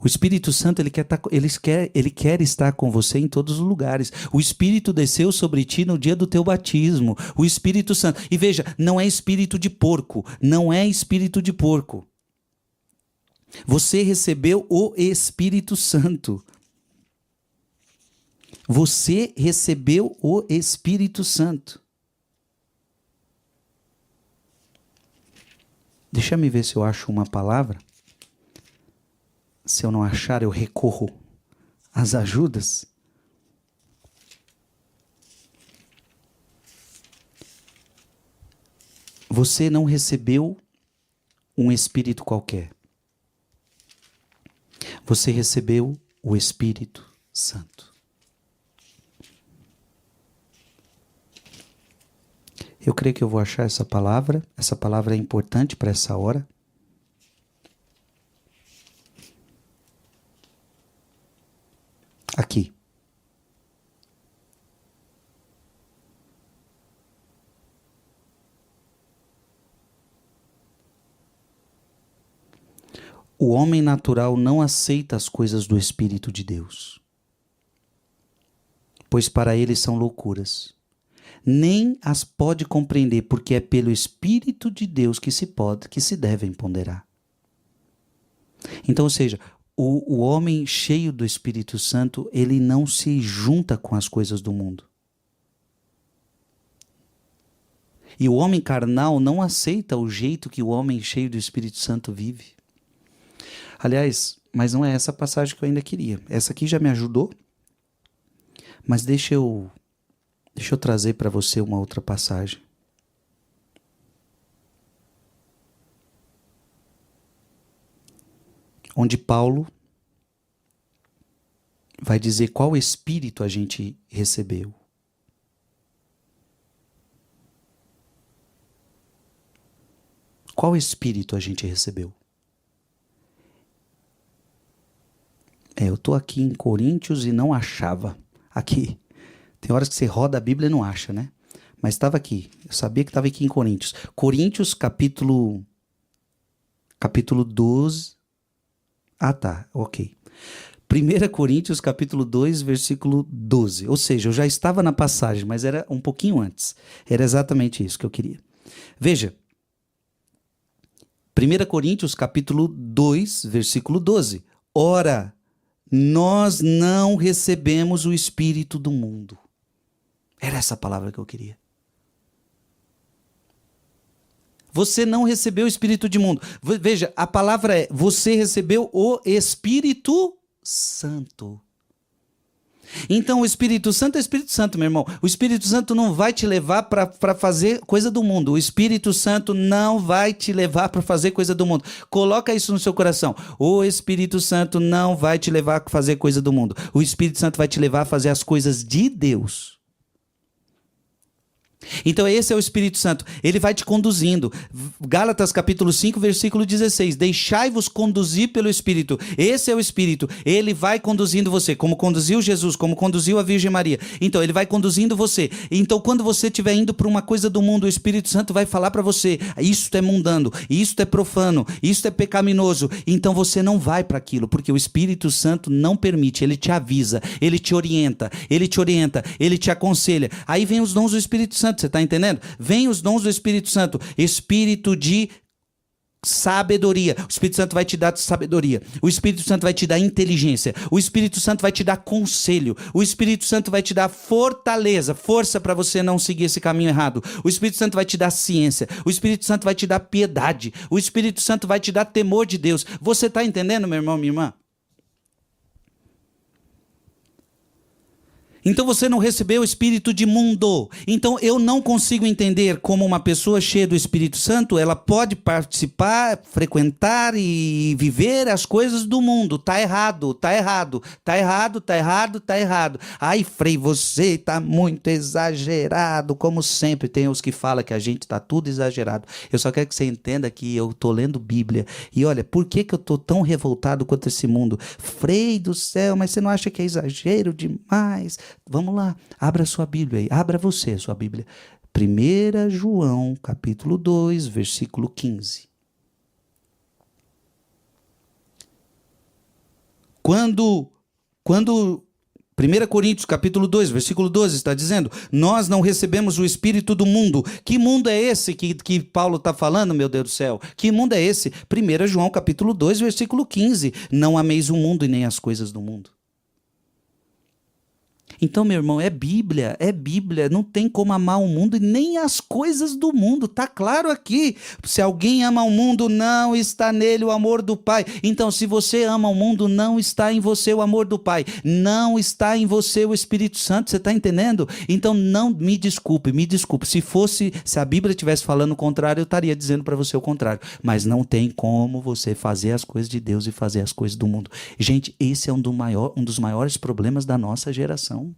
O Espírito Santo, ele quer estar com você em todos os lugares. O Espírito desceu sobre ti no dia do teu batismo. O Espírito Santo. E veja, não é espírito de porco. Não é espírito de porco. Você recebeu o Espírito Santo. Você recebeu o Espírito Santo. Deixa eu ver se eu acho uma palavra. Se eu não achar, eu recorro às ajudas. Você não recebeu um espírito qualquer. Você recebeu o Espírito Santo. Eu creio que eu vou achar essa palavra. Essa palavra é importante para essa hora. Aqui. O homem natural não aceita as coisas do Espírito de Deus, pois para ele são loucuras. Nem as pode compreender, porque é pelo Espírito de Deus que se devem ponderar. Então, ou seja, o homem cheio do Espírito Santo, ele não se junta com as coisas do mundo. E o homem carnal não aceita o jeito que o homem cheio do Espírito Santo vive. Aliás, mas não é essa passagem que eu ainda queria. Essa aqui já me ajudou, mas deixa eu trazer para você uma outra passagem. Onde Paulo vai dizer qual espírito a gente recebeu. Qual espírito a gente recebeu? Eu estou aqui em Coríntios e não achava. Aqui. Tem horas que você roda a Bíblia e não acha, né? Mas estava aqui. Eu sabia que estava aqui em Coríntios. Coríntios, capítulo 12. Ah, tá. Ok. 1 Coríntios, capítulo 2, versículo 12. Ou seja, eu já estava na passagem, mas era um pouquinho antes. Era exatamente isso que eu queria. Veja. 1 Coríntios, capítulo 2, versículo 12. Ora, nós não recebemos o espírito do mundo. Era essa palavra que eu queria. Você não recebeu o espírito do mundo. Veja, a palavra é: você recebeu o Espírito Santo. Então o Espírito Santo é o Espírito Santo, meu irmão. O Espírito Santo não vai te levar para fazer coisa do mundo. O Espírito Santo não vai te levar para fazer coisa do mundo. Coloca isso no seu coração. O Espírito Santo não vai te levar a fazer coisa do mundo. O Espírito Santo vai te levar a fazer as coisas de Deus. Então esse é o Espírito Santo, ele vai te conduzindo. Gálatas capítulo 5, versículo 16, deixai-vos conduzir pelo Espírito. Esse é o Espírito, ele vai conduzindo você, como conduziu Jesus, como conduziu a Virgem Maria. Então ele vai conduzindo você. Então quando você estiver indo para uma coisa do mundo, o Espírito Santo vai falar para você: isto é mundano, isto é profano, isto é pecaminoso. Então você não vai para aquilo, porque o Espírito Santo não permite, ele te avisa, ele te orienta, ele te aconselha. Aí vem os dons do Espírito Santo. Você está entendendo? Vem os dons do Espírito Santo. Espírito de sabedoria. O Espírito Santo vai te dar sabedoria. O Espírito Santo vai te dar inteligência. O Espírito Santo vai te dar conselho. O Espírito Santo vai te dar fortaleza, força para você não seguir esse caminho errado. O Espírito Santo vai te dar ciência. O Espírito Santo vai te dar piedade. O Espírito Santo vai te dar temor de Deus. Você está entendendo, meu irmão, minha irmã? Então você não recebeu o espírito de mundo. Então eu não consigo entender como uma pessoa cheia do Espírito Santo, ela pode participar, frequentar e viver as coisas do mundo. Tá errado, tá errado, tá errado, tá errado, tá errado. Ai, Frei, você tá muito exagerado. Como sempre, tem os que falam que a gente tá tudo exagerado. Eu só quero que você entenda que eu tô lendo Bíblia. E olha, por que eu tô tão revoltado contra esse mundo? Frei do céu, mas você não acha que é exagero demais? Vamos lá, abra sua Bíblia aí, abra você a sua Bíblia. 1 João, capítulo 2, versículo 15. Quando 1 Coríntios, capítulo 2, versículo 12, está dizendo: nós não recebemos o espírito do mundo. Que mundo é esse que Paulo está falando, meu Deus do céu? Que mundo é esse? 1 João, capítulo 2, versículo 15. Não ameis o mundo e nem as coisas do mundo. Então, meu irmão, é Bíblia, não tem como amar o mundo e nem as coisas do mundo, tá claro aqui. Se alguém ama o mundo, não está nele o amor do Pai. Então, se você ama o mundo, não está em você o amor do Pai, não está em você o Espírito Santo, você está entendendo? Então, não me desculpe, se a Bíblia estivesse falando o contrário, eu estaria dizendo para você o contrário, mas não tem como você fazer as coisas de Deus e fazer as coisas do mundo. Gente, esse é um dos maiores problemas da nossa geração.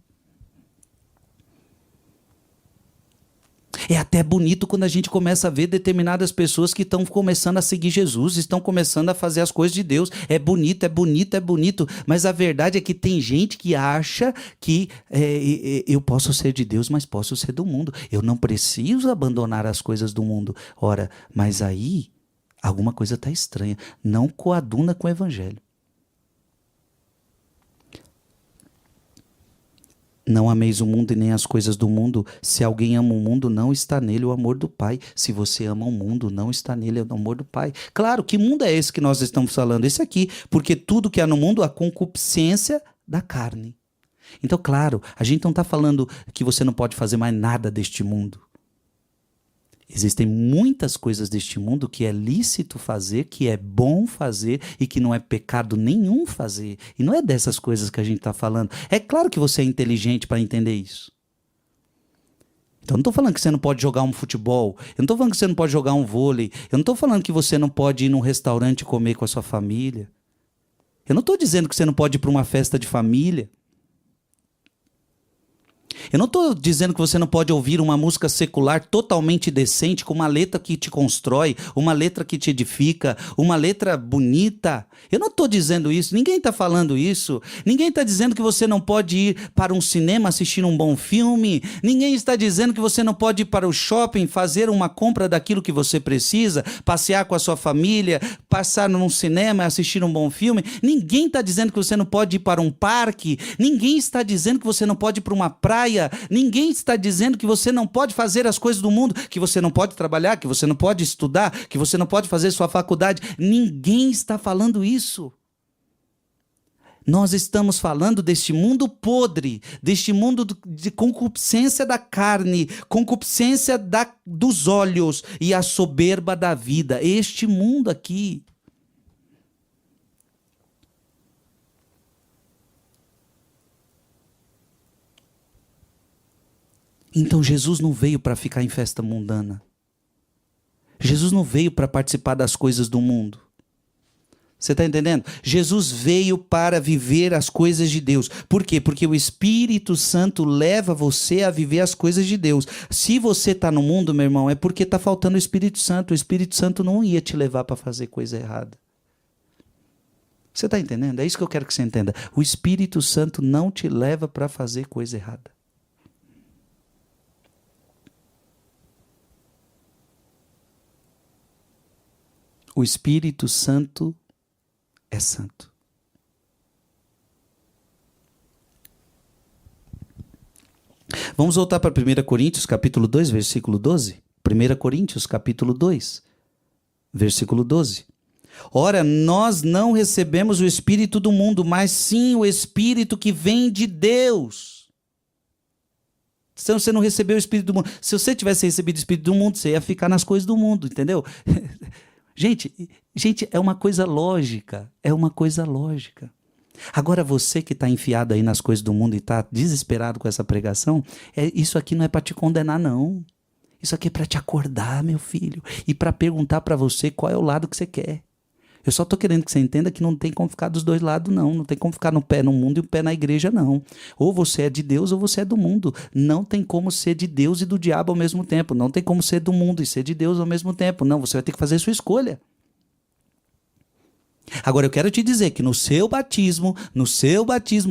É até bonito quando a gente começa a ver determinadas pessoas que estão começando a seguir Jesus, estão começando a fazer as coisas de Deus. É bonito, mas a verdade é que tem gente que acha que eu posso ser de Deus, mas posso ser do mundo. Eu não preciso abandonar as coisas do mundo. Ora, mas aí alguma coisa está estranha. Não coaduna com o Evangelho. Não ameis o mundo e nem as coisas do mundo. Se alguém ama o mundo, não está nele o amor do Pai. Se você ama o mundo, não está nele o amor do Pai. Claro, que mundo é esse que nós estamos falando? Esse aqui, porque tudo que há no mundo, a concupiscência da carne. Então, claro, a gente não está falando que você não pode fazer mais nada deste mundo. Existem muitas coisas deste mundo que é lícito fazer, que é bom fazer e que não é pecado nenhum fazer. E não é dessas coisas que a gente está falando. É claro que você é inteligente para entender isso. Então, eu não estou falando que você não pode jogar um futebol, eu não estou falando que você não pode jogar um vôlei, eu não estou falando que você não pode ir num restaurante comer com a sua família. Eu não estou dizendo que você não pode ir para uma festa de família. Eu não estou dizendo que você não pode ouvir uma música secular totalmente decente, com uma letra que te constrói, uma letra que te edifica, uma letra bonita. Eu não estou dizendo isso, ninguém está falando isso. Ninguém está dizendo que você não pode ir para um cinema assistir um bom filme. Ninguém está dizendo que você não pode ir para o shopping fazer uma compra daquilo que você precisa, passear com a sua família, passar num cinema, assistir um bom filme. Ninguém está dizendo que você não pode ir para um parque. Ninguém está dizendo que você não pode ir para uma praia. Ninguém está dizendo que você não pode fazer as coisas do mundo, que você não pode trabalhar, que você não pode estudar, que você não pode fazer sua faculdade. Ninguém está falando isso. Nós estamos falando deste mundo podre, deste mundo de concupiscência da carne, concupiscência dos olhos e a soberba da vida. Este mundo aqui. Então Jesus não veio para ficar em festa mundana. Jesus não veio para participar das coisas do mundo. Você está entendendo? Jesus veio para viver as coisas de Deus. Por quê? Porque o Espírito Santo leva você a viver as coisas de Deus. Se você está no mundo, meu irmão, é porque está faltando o Espírito Santo. O Espírito Santo não ia te levar para fazer coisa errada. Você está entendendo? É isso que eu quero que você entenda. O Espírito Santo não te leva para fazer coisa errada. O Espírito Santo é santo. Vamos voltar para 1 Coríntios, capítulo 2, versículo 12. 1 Coríntios, capítulo 2, versículo 12. Ora, nós não recebemos o Espírito do mundo, mas sim o Espírito que vem de Deus. Se você não recebeu o Espírito do mundo, se você tivesse recebido o Espírito do mundo, você ia ficar nas coisas do mundo, entendeu? Gente, é uma coisa lógica, Agora você que está enfiado aí nas coisas do mundo e está desesperado com essa pregação, isso aqui não é para te condenar não. Isso aqui é para te acordar, meu filho, e para perguntar para você qual é o lado que você quer. Eu só estou querendo que você entenda que não tem como ficar dos dois lados não, não tem como ficar no pé no mundo e o pé na igreja não. Ou você é de Deus ou você é do mundo. Não tem como ser de Deus e do diabo ao mesmo tempo. Não tem como ser do mundo e ser de Deus ao mesmo tempo. Não, você vai ter que fazer a sua escolha. Agora eu quero te dizer que no seu batismo,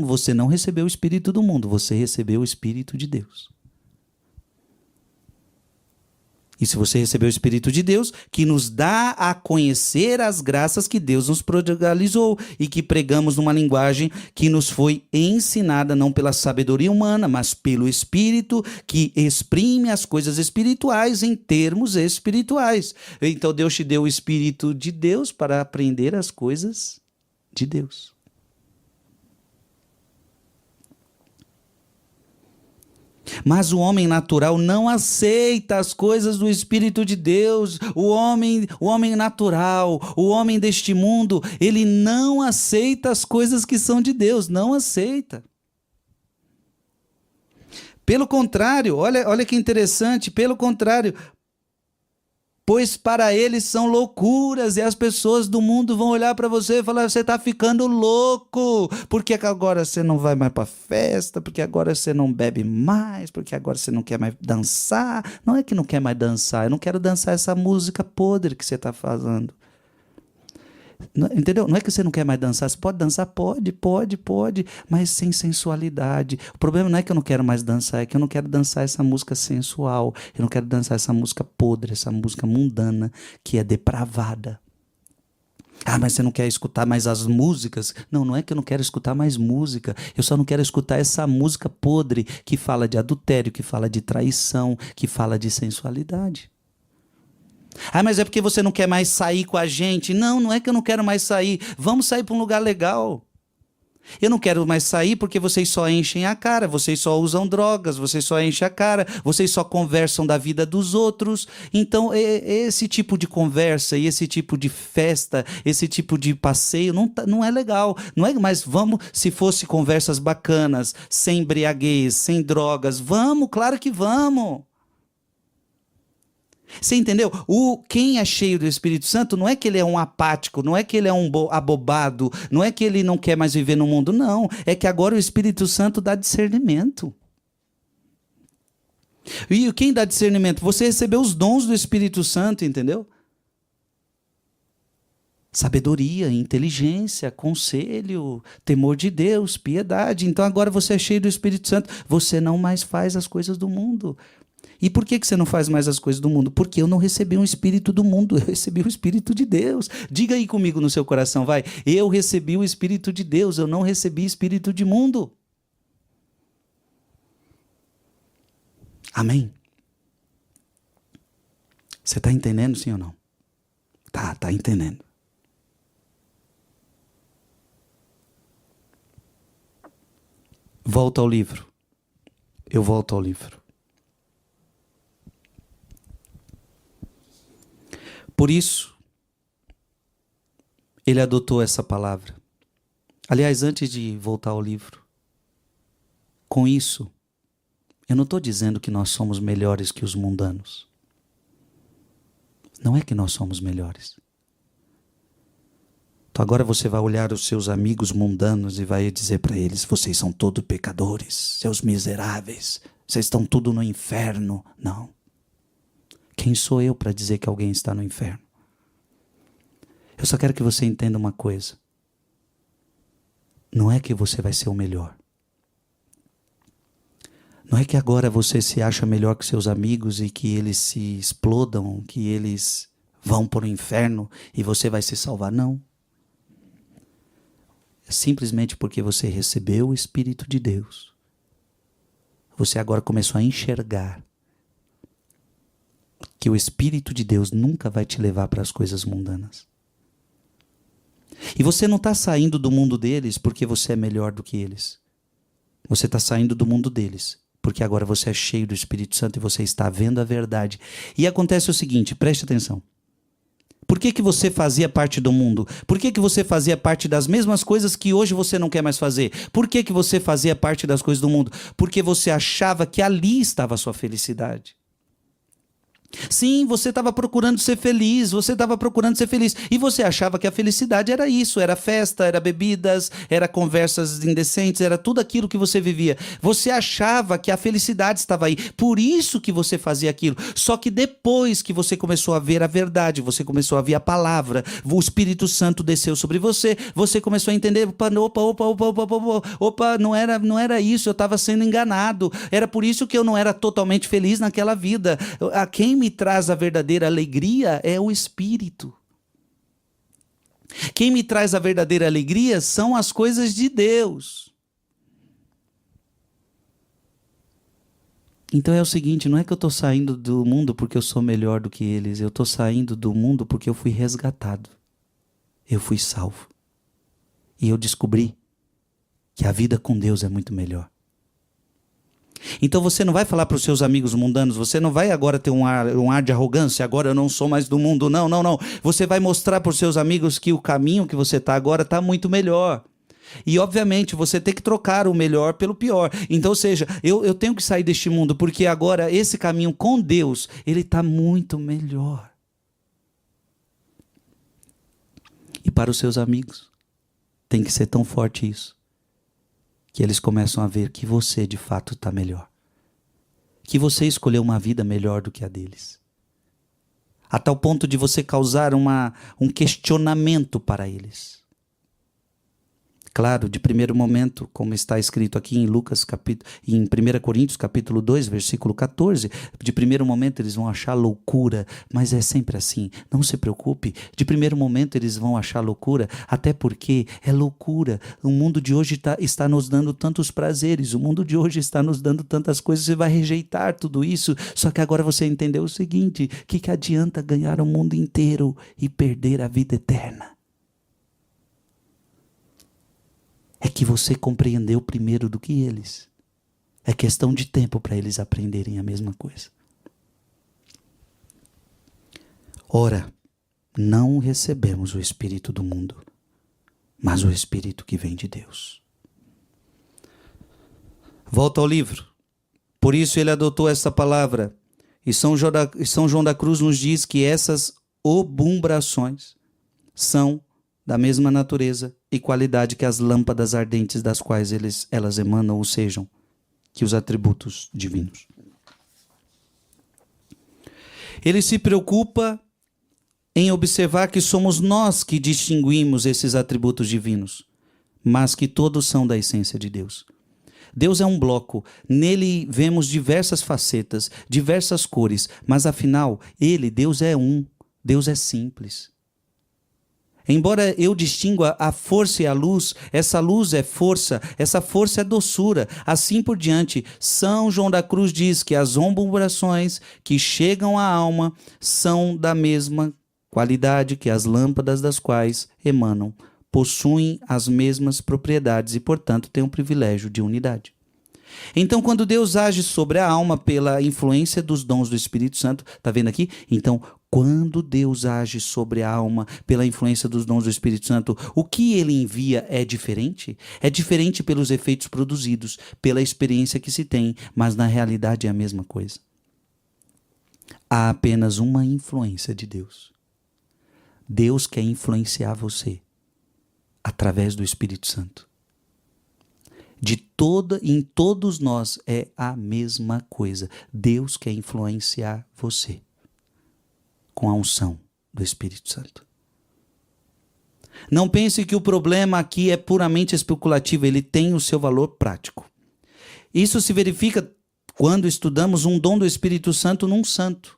você não recebeu o Espírito do mundo, você recebeu o Espírito de Deus. E se você recebeu o Espírito de Deus, que nos dá a conhecer as graças que Deus nos prodigalizou e que pregamos numa linguagem que nos foi ensinada não pela sabedoria humana, mas pelo Espírito que exprime as coisas espirituais em termos espirituais. Então Deus te deu o Espírito de Deus para aprender as coisas de Deus. Mas o homem natural não aceita as coisas do Espírito de Deus. O homem natural, o homem deste mundo, ele não aceita as coisas que são de Deus, não aceita. Pelo contrário, olha que interessante, pelo contrário, pois para eles são loucuras e as pessoas do mundo vão olhar para você e falar, você está ficando louco, porque agora você não vai mais para festa, porque agora você não bebe mais, porque agora você não quer mais dançar. Não é que não quer mais dançar, eu não quero dançar essa música podre que você está falando. Entendeu? Não é que você não quer mais dançar, você pode dançar? Pode, mas sem sensualidade. O problema não é que eu não quero mais dançar, é que eu não quero dançar essa música sensual, eu não quero dançar essa música podre, essa música mundana, que é depravada. Ah, mas você não quer escutar mais as músicas? Não é que eu não quero escutar mais música, eu só não quero escutar essa música podre, que fala de adultério, que fala de traição, que fala de sensualidade. Ah, mas é porque você não quer mais sair com a gente. Não é que eu não quero mais sair. Vamos sair para um lugar legal. Eu não quero mais sair porque vocês só enchem a cara, vocês só usam drogas, vocês só enchem a cara, vocês só conversam da vida dos outros. Então, esse tipo de conversa e esse tipo de festa, esse tipo de passeio não é legal. Não é mais vamos, se fosse conversas bacanas, sem embriaguez, sem drogas, vamos, claro que vamos. Você entendeu? Quem é cheio do Espírito Santo não é que ele é um apático, não é que ele é um abobado, não é que ele não quer mais viver no mundo, não. É que agora o Espírito Santo dá discernimento. E quem dá discernimento? Você recebeu os dons do Espírito Santo, entendeu? Sabedoria, inteligência, conselho, temor de Deus, piedade. Então agora você é cheio do Espírito Santo, você não mais faz as coisas do mundo. E por que você não faz mais as coisas do mundo? Porque eu não recebi um espírito do mundo, eu recebi o Espírito de Deus. Diga aí comigo no seu coração, vai. Eu recebi o Espírito de Deus, eu não recebi espírito de mundo. Amém? Você está entendendo, sim ou não? Tá entendendo. Volta ao livro. Eu volto ao livro. Por isso, ele adotou essa palavra. Aliás, antes de voltar ao livro, com isso, eu não estou dizendo que nós somos melhores que os mundanos. Não é que nós somos melhores. Então agora você vai olhar os seus amigos mundanos e vai dizer para eles, vocês são todos pecadores, seus miseráveis, vocês estão tudo no inferno. Não. Quem sou eu para dizer que alguém está no inferno? Eu só quero que você entenda uma coisa. Não é que você vai ser o melhor. Não é que agora você se acha melhor que seus amigos e que eles se explodam, que eles vão para o inferno e você vai se salvar. Não. É simplesmente porque você recebeu o Espírito de Deus. Você agora começou a enxergar que o Espírito de Deus nunca vai te levar para as coisas mundanas. E você não está saindo do mundo deles porque você é melhor do que eles. Você está saindo do mundo deles porque agora você é cheio do Espírito Santo e você está vendo a verdade. E acontece o seguinte, preste atenção. Por que você fazia parte do mundo? Por que você fazia parte das mesmas coisas que hoje você não quer mais fazer? Por que você fazia parte das coisas do mundo? Porque você achava que ali estava a sua felicidade. Sim, você estava procurando ser feliz, e você achava que a felicidade era isso, era festa, era bebidas, era conversas indecentes, era tudo aquilo que você vivia. Você achava que a felicidade estava aí, por isso que você fazia aquilo. Só que depois que você começou a ver a verdade, você começou a ver a palavra, o Espírito Santo desceu sobre você, você começou a entender, opa, não era isso, eu estava sendo enganado, era por isso que eu não era totalmente feliz naquela vida. A quem me traz a verdadeira alegria é o Espírito. Quem me traz a verdadeira alegria são as coisas de Deus. Então é o seguinte, não é que eu estou saindo do mundo porque eu sou melhor do que eles, eu estou saindo do mundo porque eu fui resgatado. Eu fui salvo. E eu descobri que a vida com Deus é muito melhor. Então você não vai falar para os seus amigos mundanos, você não vai agora ter um ar de arrogância, agora eu não sou mais do mundo, não. Você vai mostrar para os seus amigos que o caminho que você está agora está muito melhor. E obviamente você tem que trocar o melhor pelo pior. Então, ou seja, eu tenho que sair deste mundo, porque agora esse caminho com Deus, ele está muito melhor. E para os seus amigos, tem que ser tão forte isso, que eles começam a ver que você de fato está melhor. Que você escolheu uma vida melhor do que a deles. A tal ponto de você causar um questionamento para eles. Claro, de primeiro momento, como está escrito aqui em em 1 Coríntios capítulo 2, versículo 14, de primeiro momento eles vão achar loucura, mas é sempre assim, não se preocupe, de primeiro momento eles vão achar loucura, até porque é loucura, o mundo de hoje está nos dando tantos prazeres, o mundo de hoje está nos dando tantas coisas, você vai rejeitar tudo isso, só que agora você entendeu o seguinte, que adianta ganhar o mundo inteiro e perder a vida eterna? É que você compreendeu primeiro do que eles. É questão de tempo para eles aprenderem a mesma coisa. Ora, não recebemos o Espírito do mundo, mas o Espírito que vem de Deus. Volta ao livro. Por isso ele adotou essa palavra. E São João da Cruz nos diz que essas obumbrações são da mesma natureza e qualidade que as lâmpadas ardentes das quais elas emanam, ou sejam, que os atributos divinos. Ele se preocupa em observar que somos nós que distinguimos esses atributos divinos, mas que todos são da essência de Deus. Deus é um bloco, nele vemos diversas facetas, diversas cores, mas afinal, Deus é um, Deus é simples. Embora eu distingua a força e a luz, essa luz é força, essa força é doçura, assim por diante. São João da Cruz diz que as obumbrações que chegam à alma são da mesma qualidade que as lâmpadas das quais emanam, possuem as mesmas propriedades e, portanto, têm um privilégio de unidade. Então, quando Deus age sobre a alma pela influência dos dons do Espírito Santo, está vendo aqui? Então, quando Deus age sobre a alma pela influência dos dons do Espírito Santo, o que ele envia é diferente? É diferente pelos efeitos produzidos, pela experiência que se tem, mas na realidade é a mesma coisa. Há apenas uma influência de Deus. Deus quer influenciar você através do Espírito Santo. Em todos nós é a mesma coisa. Deus quer influenciar você com a unção do Espírito Santo. Não pense que o problema aqui é puramente especulativo, ele tem o seu valor prático. Isso se verifica quando estudamos um dom do Espírito Santo num santo.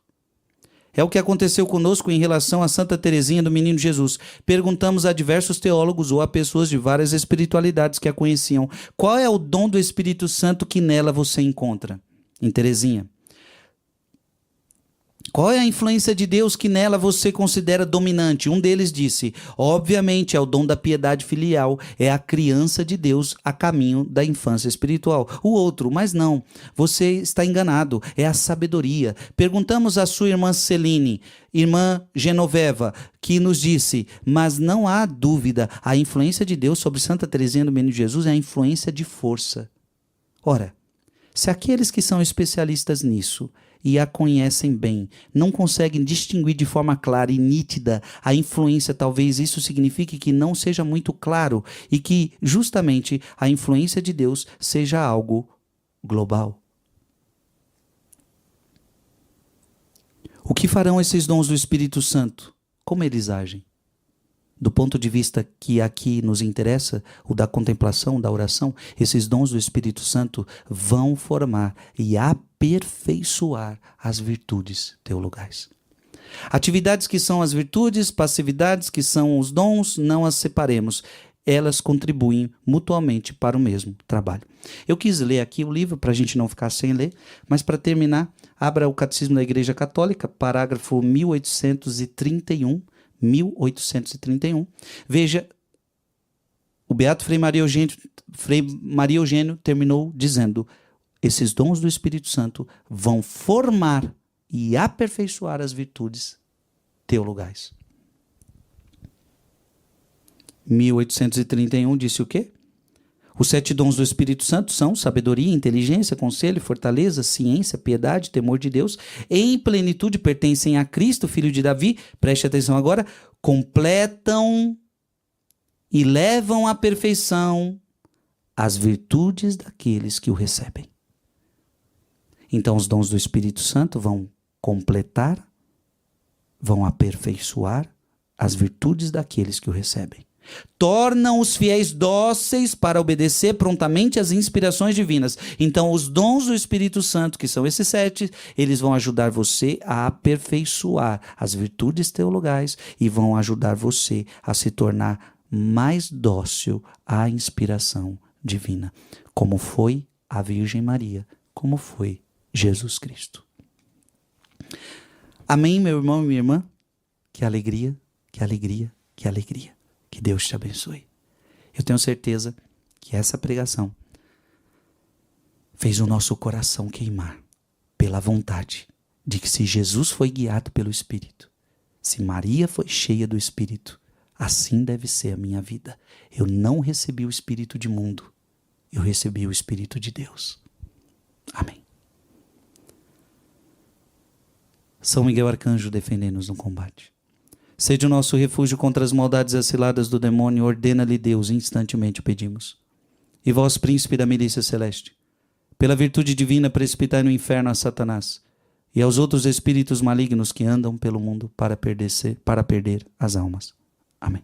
É o que aconteceu conosco em relação a Santa Teresinha do Menino Jesus. Perguntamos a diversos teólogos ou a pessoas de várias espiritualidades que a conheciam: qual é o dom do Espírito Santo que nela você encontra? Em Teresinha. Qual é a influência de Deus que nela você considera dominante? Um deles disse: obviamente é o dom da piedade filial, é a criança de Deus a caminho da infância espiritual. O outro: mas não, você está enganado, é a sabedoria. Perguntamos à sua irmã Celine, irmã Genoveva, que nos disse: mas não há dúvida, a influência de Deus sobre Santa Teresinha do Menino Jesus é a influência de força. Ora, se aqueles que são especialistas nisso e a conhecem bem não conseguem distinguir de forma clara e nítida a influência, talvez isso signifique que não seja muito claro e que justamente a influência de Deus seja algo global. O que farão esses dons do Espírito Santo? Como eles agem? Do ponto de vista que aqui nos interessa, o da contemplação, da oração, esses dons do Espírito Santo vão formar e aperfeiçoar as virtudes teologais. Atividades que são as virtudes, passividades que são os dons, não as separemos. Elas contribuem mutuamente para o mesmo trabalho. Eu quis ler aqui o livro para a gente não ficar sem ler, mas para terminar, abra o Catecismo da Igreja Católica, parágrafo 1831. Veja, o Beato Frei Maria Eugênio terminou dizendo: esses dons do Espírito Santo vão formar e aperfeiçoar as virtudes teologais. 1831 disse o quê? Os 7 dons do Espírito Santo são sabedoria, inteligência, conselho, fortaleza, ciência, piedade, temor de Deus. Em plenitude pertencem a Cristo, filho de Davi. Preste atenção agora. Completam e levam à perfeição as virtudes daqueles que o recebem. Então os dons do Espírito Santo vão completar, vão aperfeiçoar as virtudes daqueles que o recebem. Tornam os fiéis dóceis para obedecer prontamente às inspirações divinas. Então, os dons do Espírito Santo, que são esses 7, eles vão ajudar você a aperfeiçoar as virtudes teologais e vão ajudar você a se tornar mais dócil à inspiração divina, como foi a Virgem Maria, como foi Jesus Cristo. Amém, meu irmão e minha irmã? Que alegria, que alegria, que alegria. Que Deus te abençoe. Eu tenho certeza que essa pregação fez o nosso coração queimar pela vontade de que se Jesus foi guiado pelo Espírito, se Maria foi cheia do Espírito, assim deve ser a minha vida. Eu não recebi o Espírito de mundo, eu recebi o Espírito de Deus. Amém. São Miguel Arcanjo, defendei-nos no combate. Sede o nosso refúgio contra as maldades aciladas do demônio, ordena-lhe Deus, instantemente o pedimos. E vós, príncipe da milícia celeste, pela virtude divina precipitai no inferno a Satanás e aos outros espíritos malignos que andam pelo mundo para perder as almas. Amém.